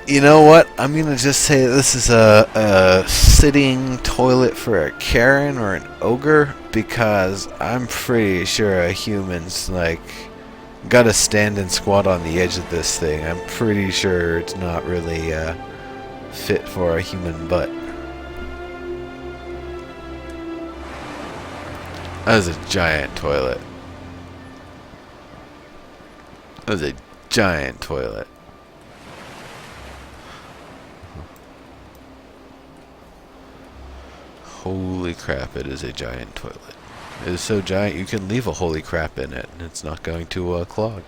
you know what? I'm gonna just say this is a sitting toilet for a Karen or an ogre, because I'm pretty sure a human's like gotta stand and squat on the edge of this thing. I'm pretty sure it's not really fit for a human butt. That was a giant toilet. That was a giant toilet. Holy crap, it is a giant toilet. It is so giant you can leave a holy crap in it and it's not going to clog.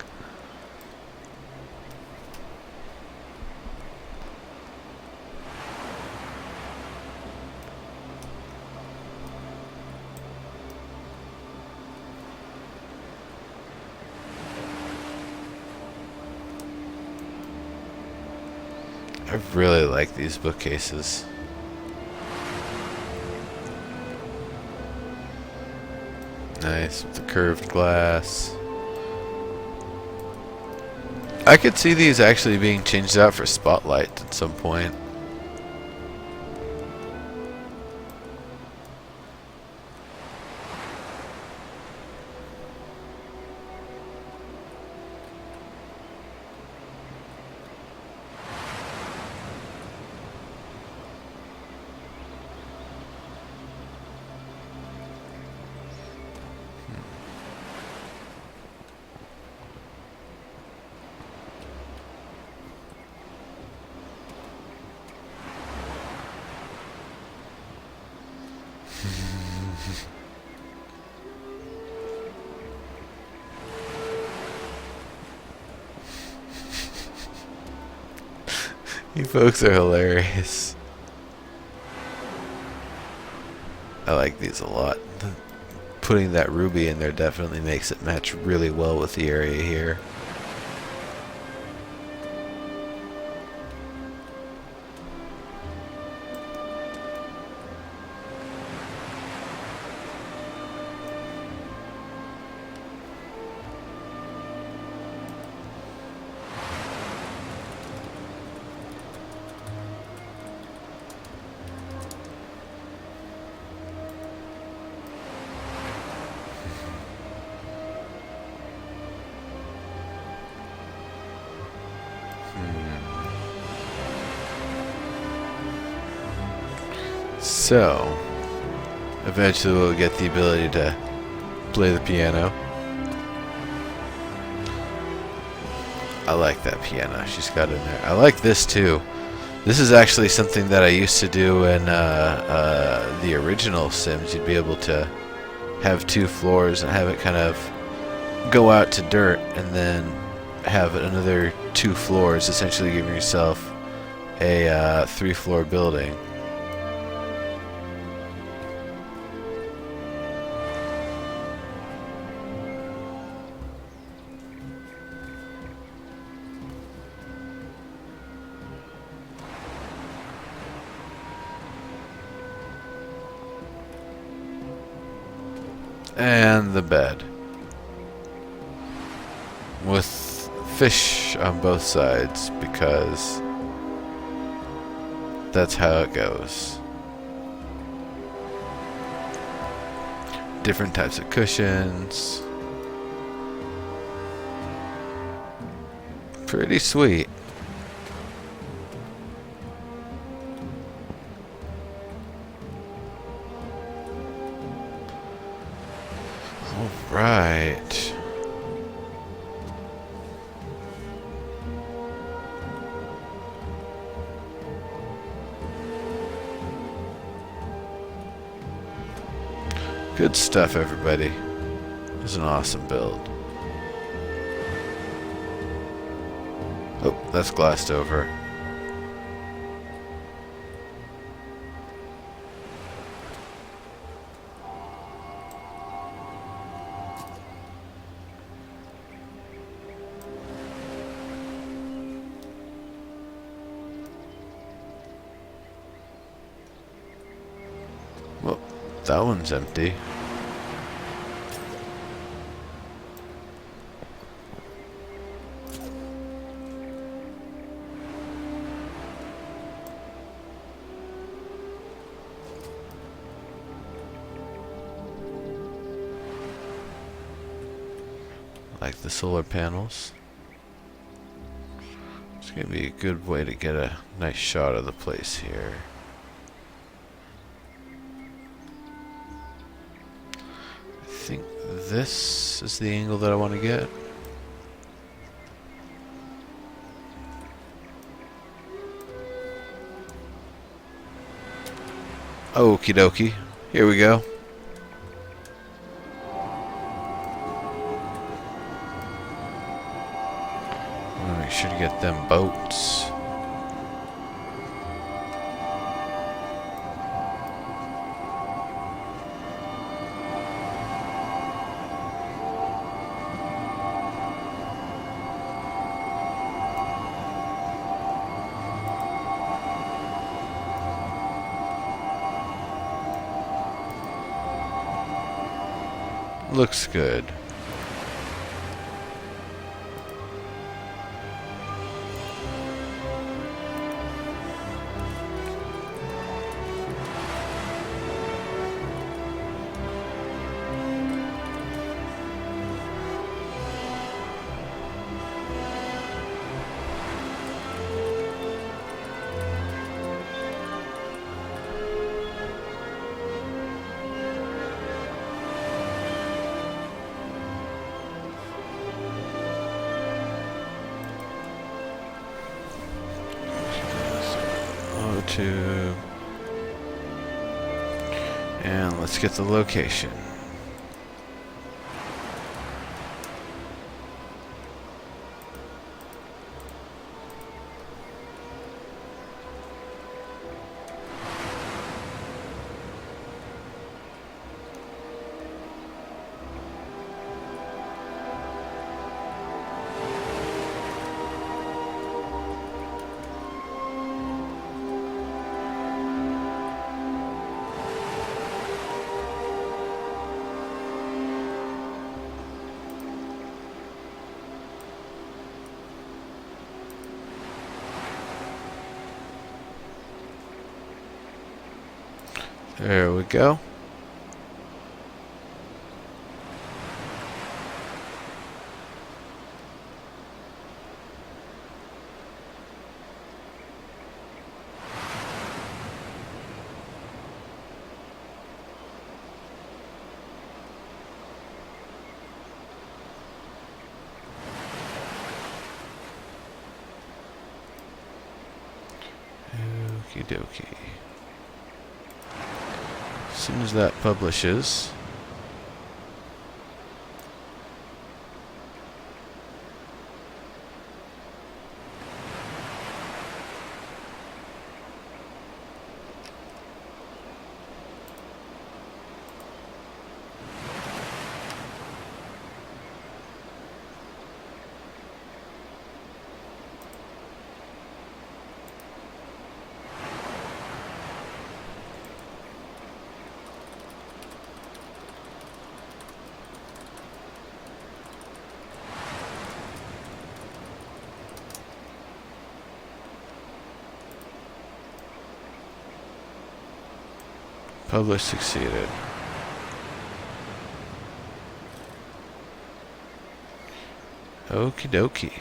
I really like these bookcases. Nice, with the curved glass. I could see these actually being changed out for spotlight at some point. You folks are hilarious. I like these a lot. Putting that ruby in there definitely makes it match really well with the area here. So, eventually we'll get the ability to play the piano. I like that piano she's got in there. I like this too. This is actually something that I used to do in the original Sims. You'd be able to have 2 floors and have it kind of go out to dirt and then have another 2 floors, essentially giving yourself a 3-floor building. And the bed. With fish on both sides, because that's how it goes. Different types of cushions. Pretty sweet. Right. Good stuff, everybody. It's an awesome build. Oh, that's glassed over. Well, that one's empty. Like the solar panels. It's gonna be a good way to get a nice shot of the place here. I think this is the angle that I want to get. Okie dokie. Here we go. Make sure to get them boats. Looks good. To and let's get the location. There we go. Okie dokie. As soon as that publishes, publish succeeded. Okie dokie.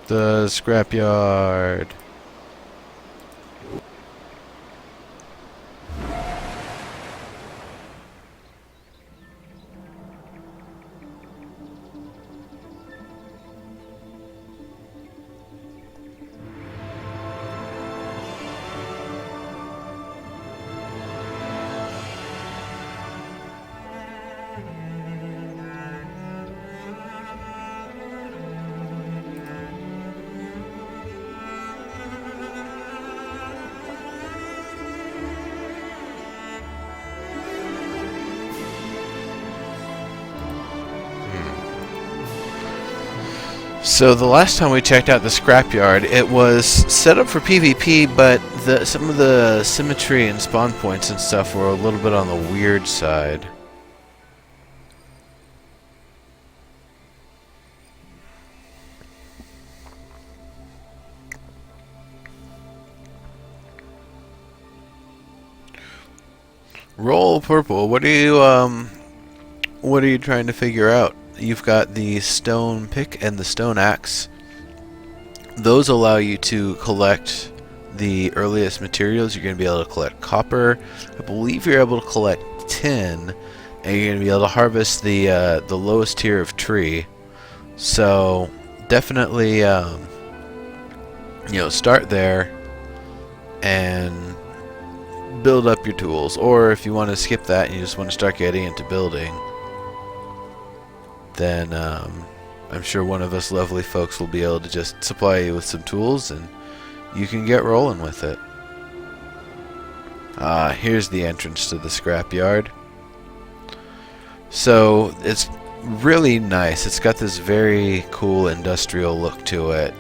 The scrapyard. So the last time we checked out the scrapyard, it was set up for PvP, but some of the symmetry and spawn points and stuff were a little bit on the weird side. Roll purple. What are you trying to figure out? You've got the stone pick and the stone axe. Those allow you to collect the earliest materials. You're going to be able to collect copper. I believe you're able to collect tin, and you're going to be able to harvest the lowest tier of tree. So definitely, start there and build up your tools. Or if you want to skip that and you just want to start getting into building, then I'm sure one of us lovely folks will be able to just supply you with some tools and you can get rolling with it. Here's the entrance to the scrapyard. So it's really nice. It's got this very cool industrial look to it.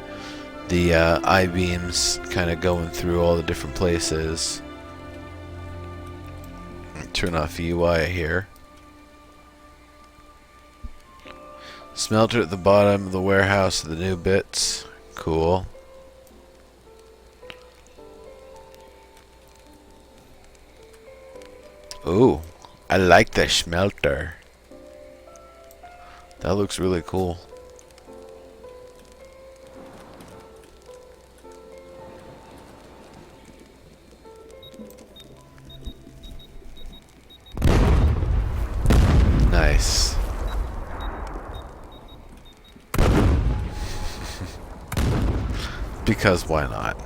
The I-beams kind of going through all the different places. Turn off UI here. Smelter at the bottom of the warehouse of the new bits. Cool. Ooh, I like the smelter. That looks really cool. Nice. Because why not?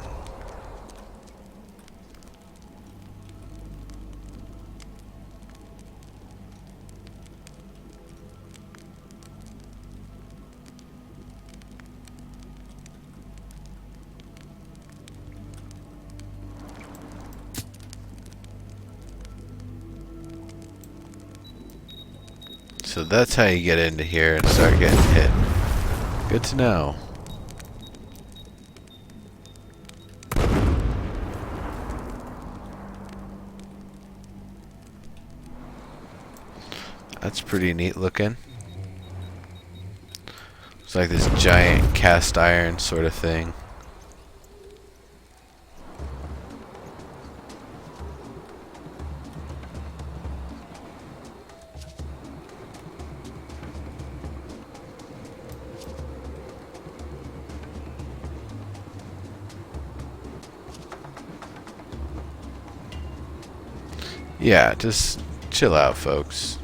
So that's how you get into here and start getting hit. Good to know. That's pretty neat looking. It's like this giant cast iron sort of thing. Yeah, just chill out, folks.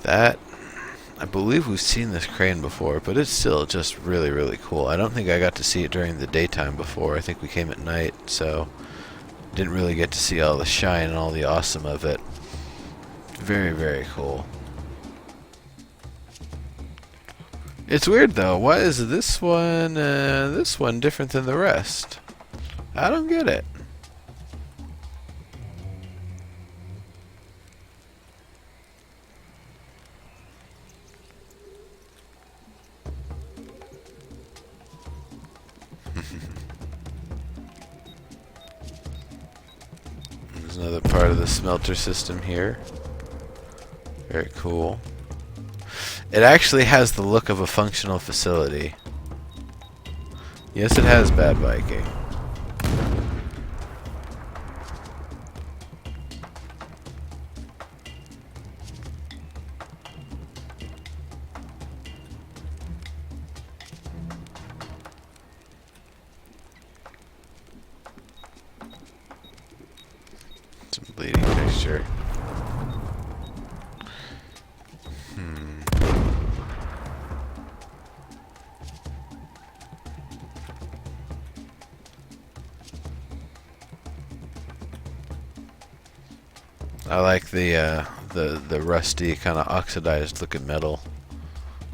That, I believe we've seen this crane before, but it's still just really, really cool. I don't think I got to see it during the daytime before. I think we came at night, so didn't really get to see all the shine and all the awesome of it. Very, very cool. It's weird though. Why is this one different than the rest? I don't get it. There's another part of the smelter system here. Very cool. It actually has the look of a functional facility. Yes, it has bad biking. Some bleeding texture. I like the rusty kind of oxidized looking metal.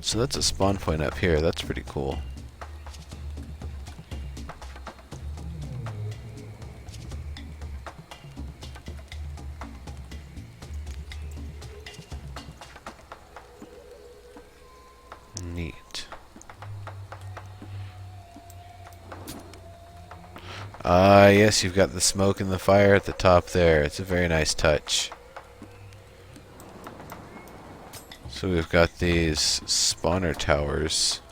So that's a spawn point up here. That's pretty cool. Neat. Ah, yes, you've got the smoke and the fire at the top there. It's a very nice touch. So we've got these spawner towers.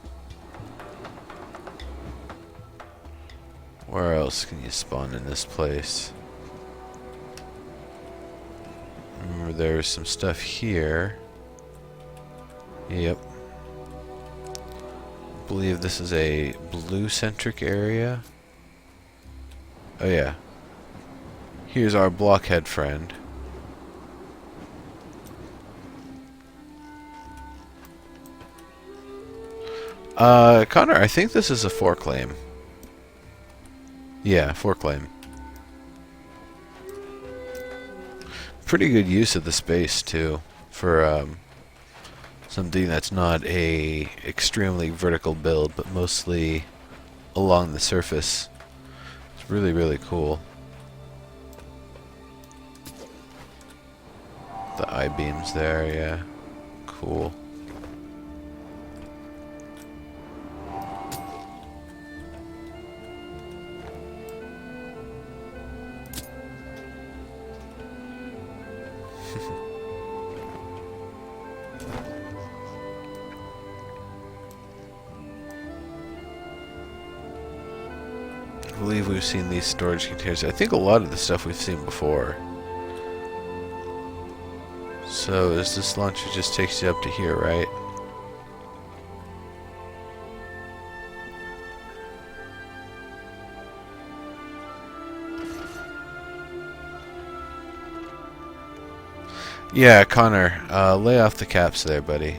Where else can you spawn in this place? Remember there's some stuff here. Yep. I believe this is a blue-centric area. Oh yeah. Here's our blockhead friend. Connor, I think this is a foreclaim. Yeah, foreclaim. Pretty good use of the space too, for something that's not a extremely vertical build, but mostly along the surface. It's really, really cool. The I-beams there, yeah. Cool. I believe we've seen these storage containers. I think a lot of the stuff we've seen before. So is this launcher just takes you up to here, right? Yeah, Connor, lay off the caps there, buddy.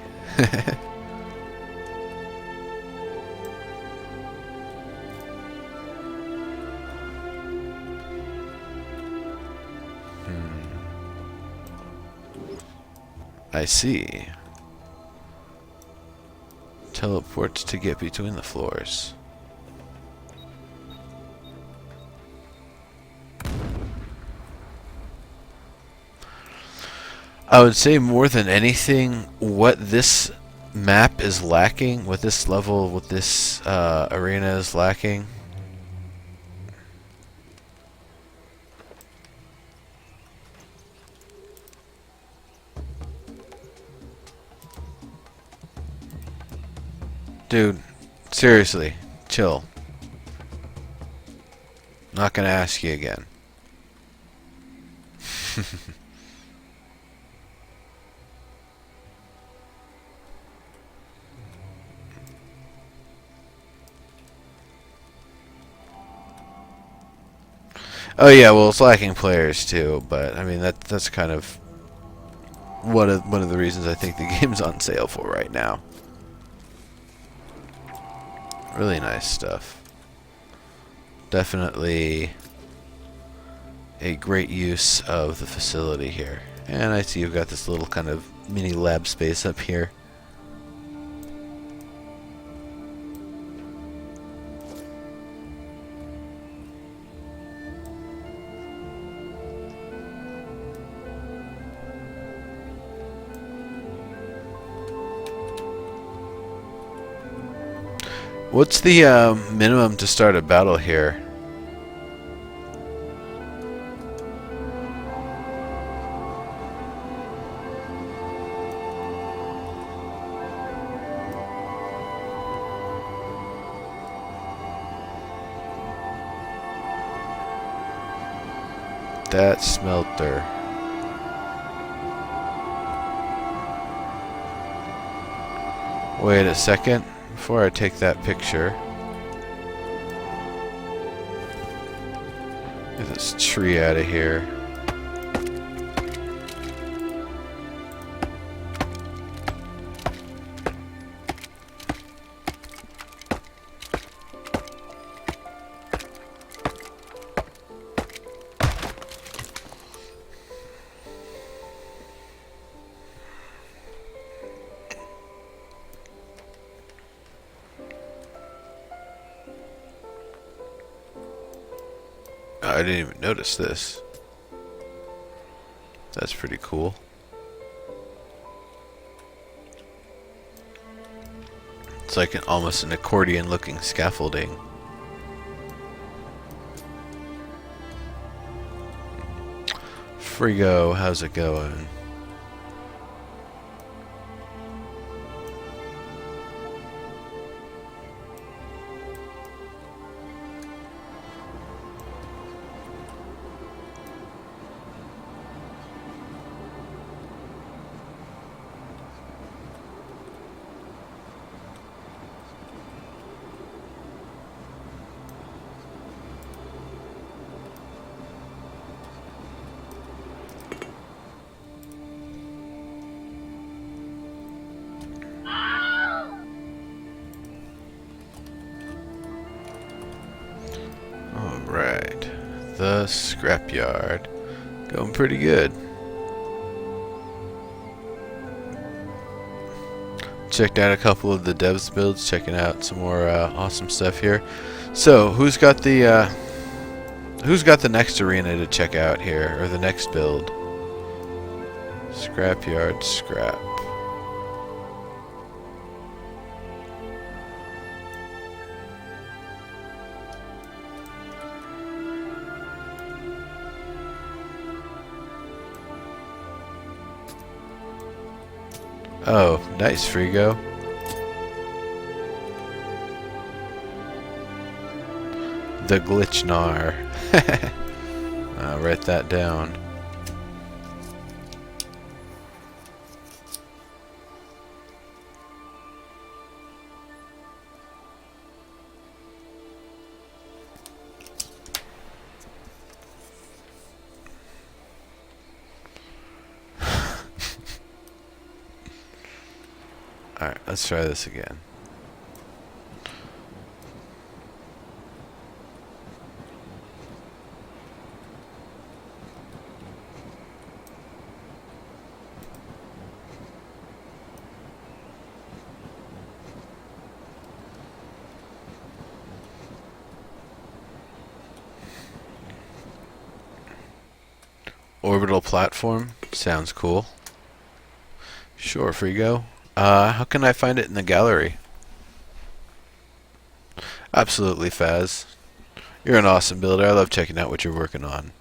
I see. Teleport to get between the floors. I would say more than anything, what this map is lacking, what this level, what this arena is lacking, dude, seriously, chill. Not gonna ask you again. Oh yeah, well it's lacking players too, but I mean that's kind of one of the reasons I think the game's on sale for right now. Really nice stuff. Definitely a great use of the facility here. And I see you've got this little kind of mini lab space up here. What's the minimum to start a battle here? That smelter. Wait a second. Before I take that picture, get this tree out of here. I didn't even notice this. That's pretty cool. It's like almost an accordion looking scaffolding. Frigo, how's it going? Alright, the scrapyard. Going pretty good. Checked out a couple of the devs builds, checking out some more awesome stuff here. So, who's got the next arena to check out here, or the next build? Scrapyard, scrap. Oh, nice, Frigo. The Glitchnar. I'll write that down. Alright, let's try this again. Orbital platform sounds cool. Sure, Frigo. How can I find it in the gallery? Absolutely, Faz. You're an awesome builder. I love checking out what you're working on.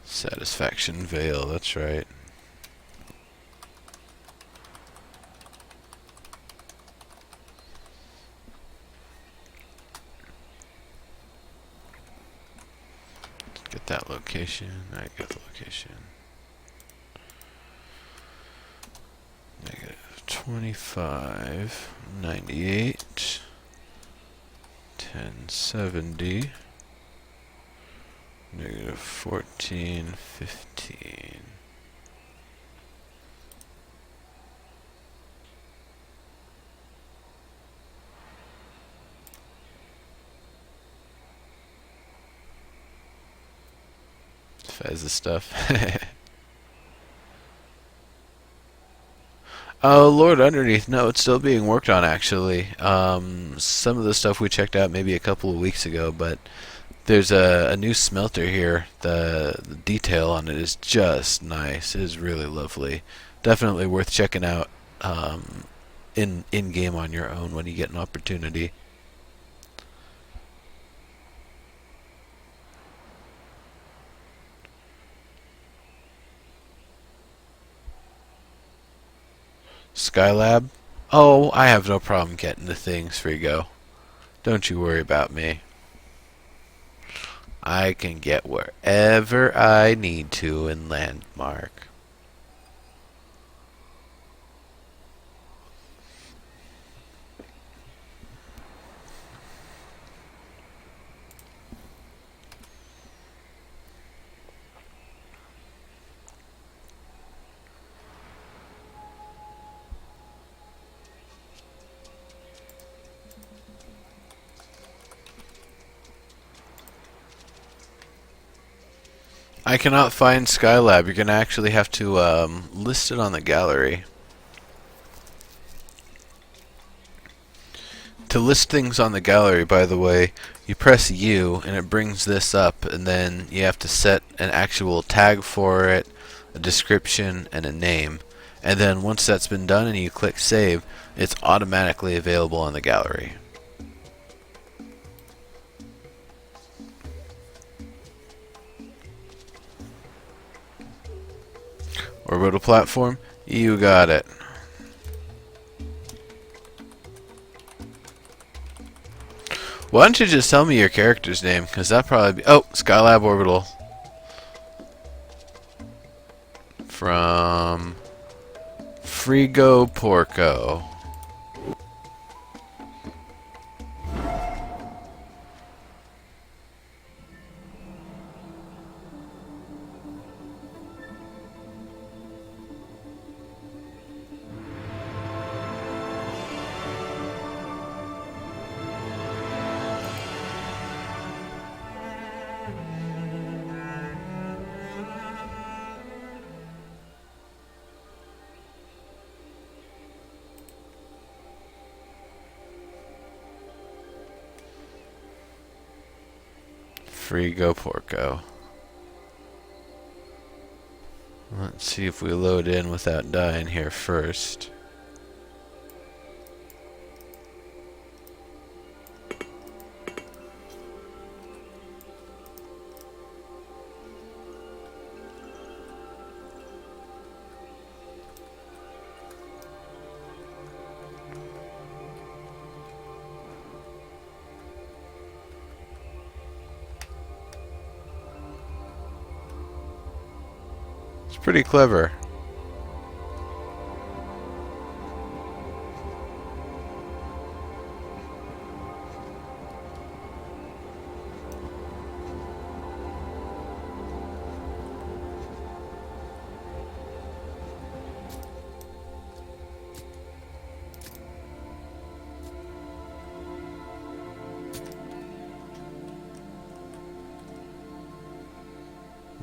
Satisfaction Veil, that's right. Get that location. Alright, got the location. 2598 1070 negative 1415. Fez's stuff. Oh, Lord Underneath. No, it's still being worked on, actually. Some of the stuff we checked out maybe a couple of weeks ago, but there's a new smelter here. The detail on it is just nice. It is really lovely. Definitely worth checking out in game on your own when you get an opportunity. Skylab? Oh, I have no problem getting the things, Frigo. Don't you worry about me. I can get wherever I need to in Landmark. I cannot find Skylab. You're going to actually have to list it on the gallery. To list things on the gallery, by the way, you press U and it brings this up, and then you have to set an actual tag for it, a description, and a name. And then once that's been done and you click save, it's automatically available on the gallery. Orbital platform? You got it. Why don't you just tell me your character's name? Because that'd probably be... Oh, Skylab Orbital. From... Frigo Porco. Frigo Porco. Let's see if we load in without dying here first. It's pretty clever.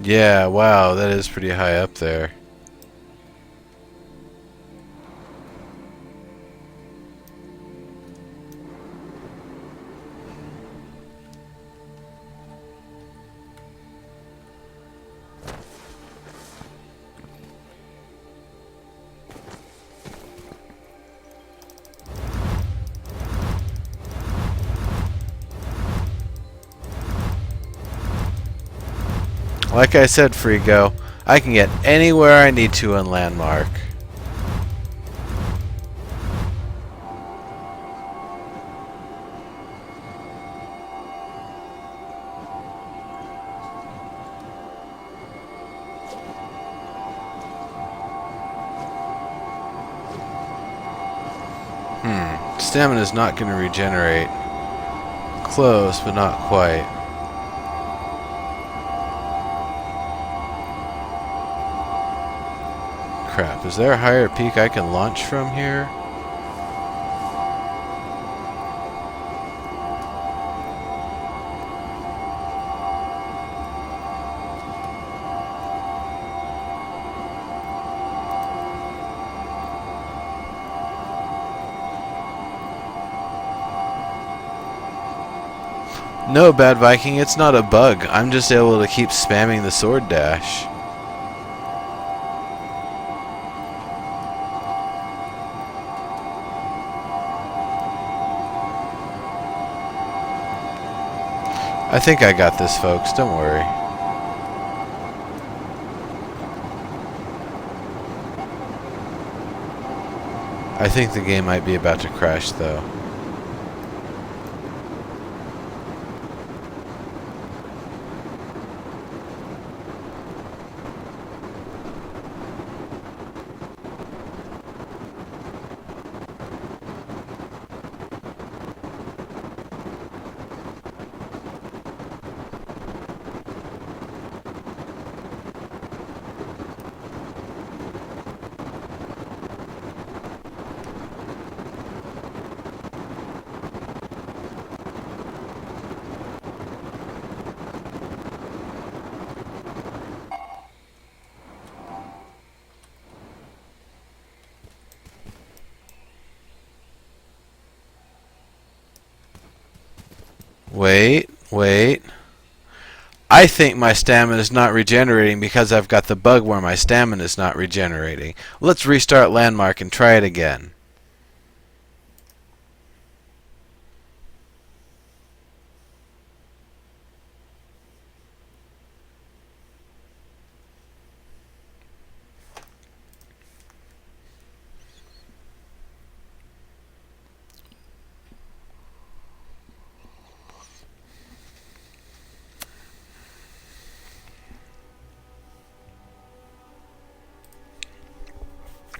Yeah, wow, that is pretty high up there. Like I said, Frigo, I can get anywhere I need to in Landmark. stamina is not going to regenerate. Close, but not quite. Crap, is there a higher peak I can launch from here? No, Bad Viking, it's not a bug. I'm just able to keep spamming the sword dash. I think I got this, folks. Don't worry. I think the game might be about to crash, though. Wait. I think my stamina is not regenerating because I've got the bug where my stamina is not regenerating. Let's restart Landmark and try it again.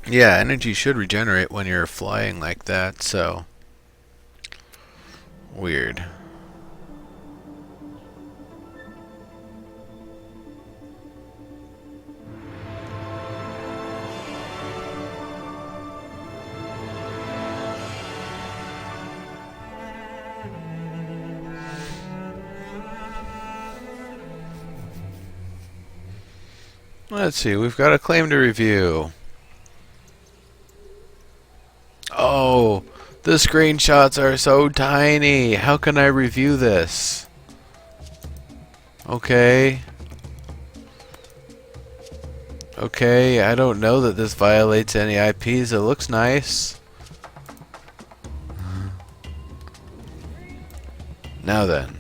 Yeah, energy should regenerate when you're flying like that, so... Weird. Let's see, we've got a claim to review. Oh, the screenshots are so tiny. How can I review this? Okay. Okay, I don't know that this violates any IPs. It looks nice. Now then.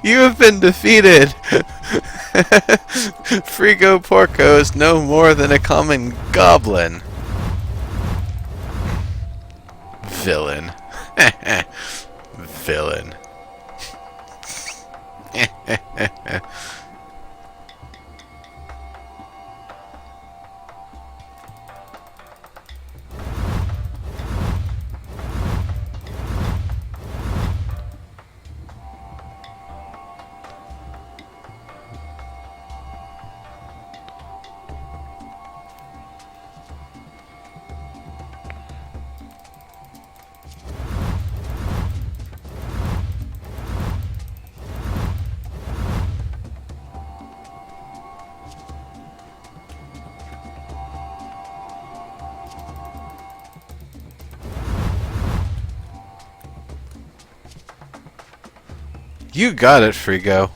You have been defeated. Frigo Porco is no more than a common goblin. Villain. Villain. You got it, Frigo.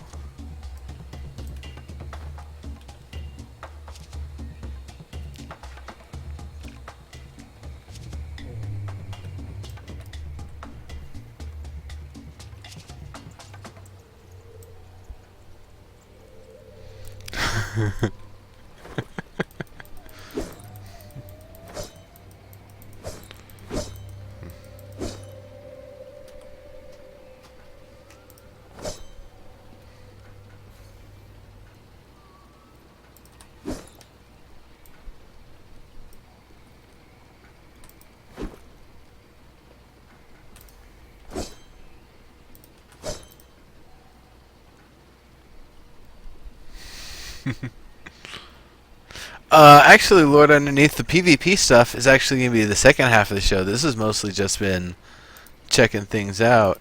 Actually, Lord Underneath, the PvP stuff is actually going to be the second half of the show. This has mostly just been checking things out.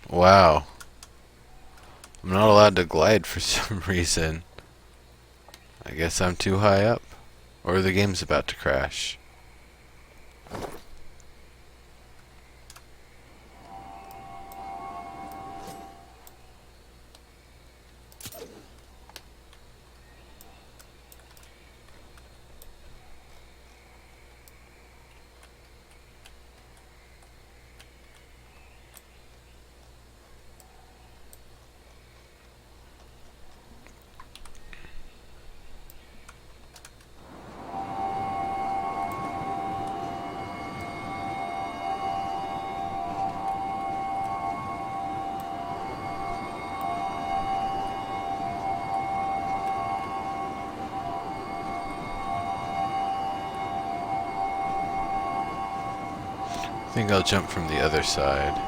Wow. I'm not allowed to glide for some reason. I guess I'm too high up. Or the game's about to crash. I think I'll jump from the other side.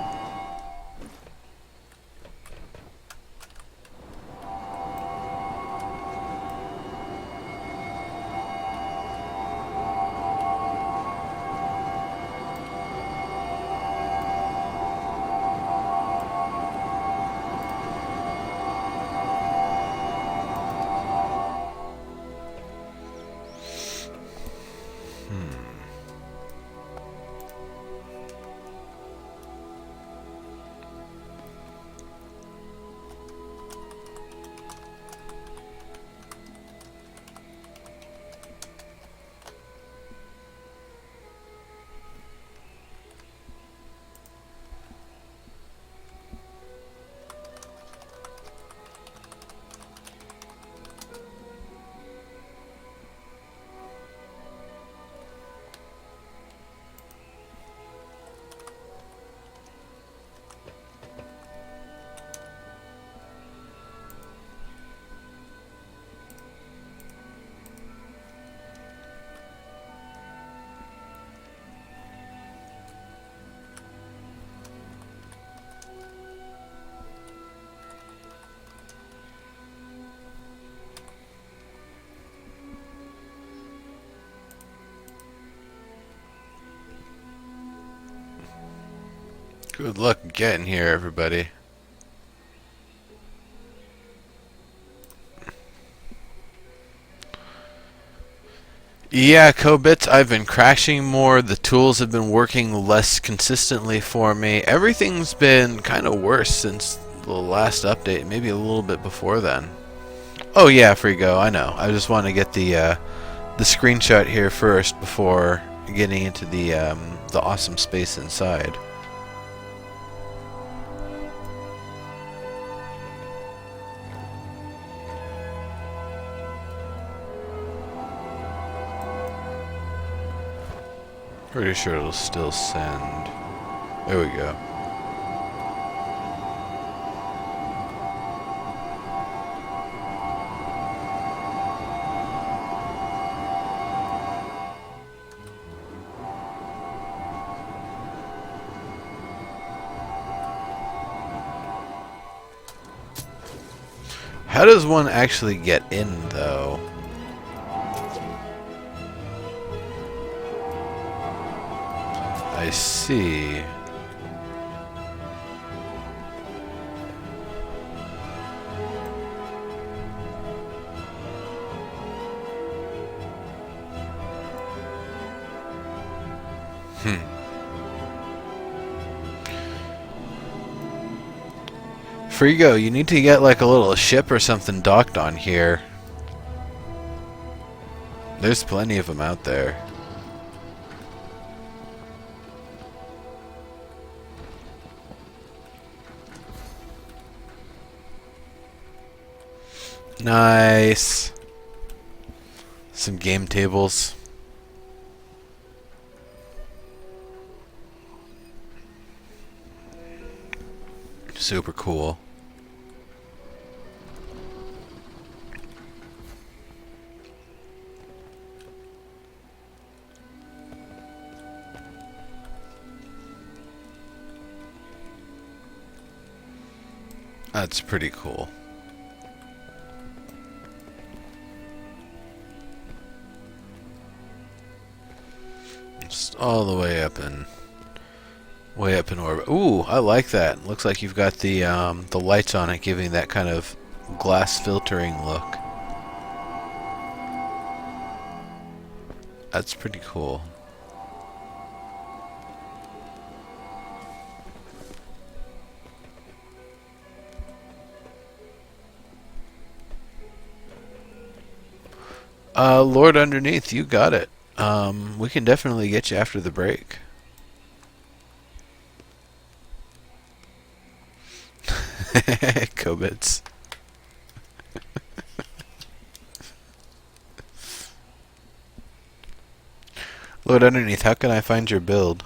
Good luck getting here, everybody. Yeah, Kobits, I've been crashing more. The tools have been working less consistently for me. Everything's been kind of worse since the last update, maybe a little bit before then. Oh yeah, Frigo, I know. I just want to get the screenshot here first before getting into the awesome space inside. Pretty sure it'll still send. There we go. How does one actually get in, though? I see. Frigo, you need to get like a little ship or something docked on here. There's plenty of them out there. Nice. Some game tables. Super cool. That's pretty cool. Just all the way up in orbit. Ooh, I like that. Looks like you've got the lights on it, giving that kind of glass filtering look. That's pretty cool. Lord Underneath, you got it. We can definitely get you after the break. Kobits. Lord Underneath, how can I find your build?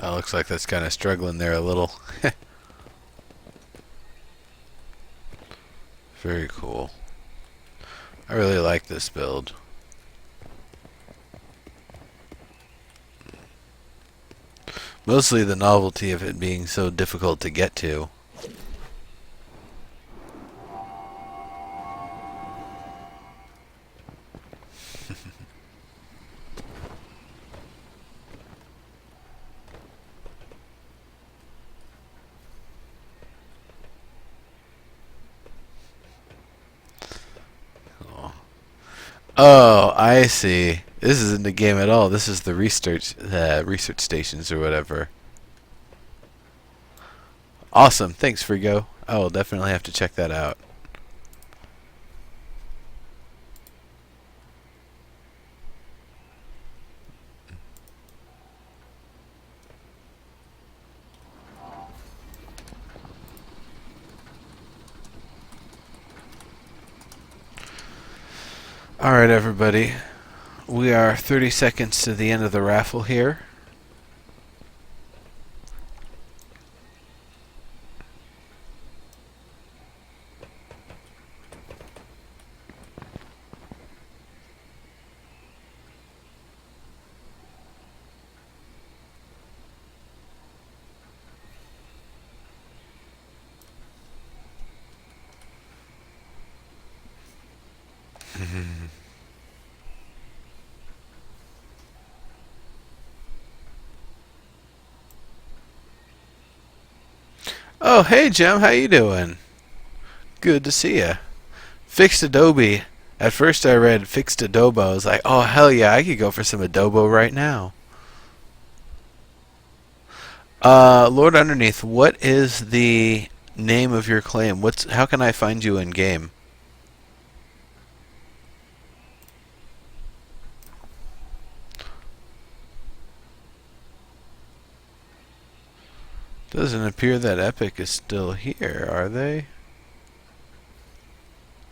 Oh, looks like that's kind of struggling there a little. Very cool. I really like this build. Mostly the novelty of it being so difficult to get to. Oh, I see. This isn't the game at all. This is the research stations or whatever. Awesome. Thanks, Frigo. I will definitely have to check that out. Alright, everybody. We are 30 seconds to the end of the raffle here. Oh, hey, Jem. How you doing? Good to see ya. Fixed Adobe. At first I read Fixed Adobo. I was like, oh, hell yeah, I could go for some adobo right now. Lord Underneath, what is the name of your claim? How can I find you in game? Doesn't appear that Epic is still here, are they?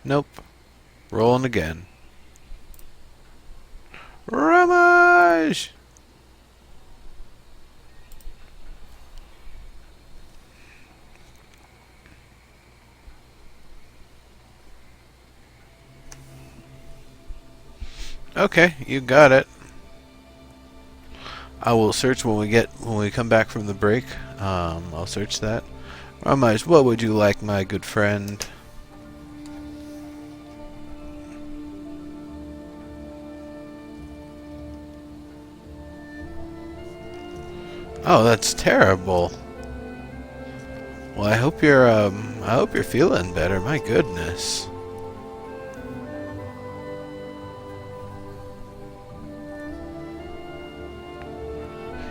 Nope. Rolling again. Ramage! Okay, you got it. I will search when we come back from the break. I'll search that. Ramaj, what would you like, my good friend? Oh, that's terrible. Well, I hope you're feeling better. My goodness.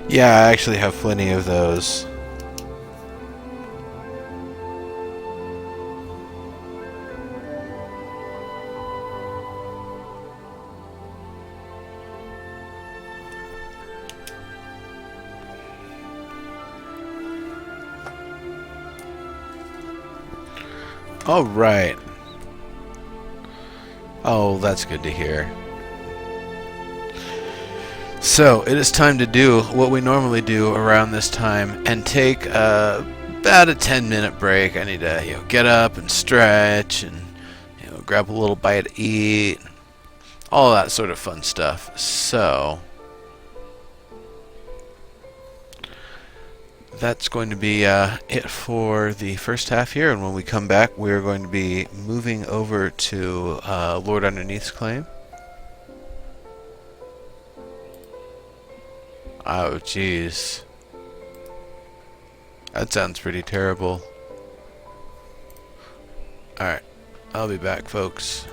Yeah, I actually have plenty of those. All right. Oh, that's good to hear. So, it is time to do what we normally do around this time and take about a 10-minute break. I need to, get up and stretch and, grab a little bite to eat. All that sort of fun stuff. So, that's going to be it for the first half here, and when we come back, we're going to be moving over to Lord Underneath's claim. Oh, jeez. That sounds pretty terrible. Alright, I'll be back, folks.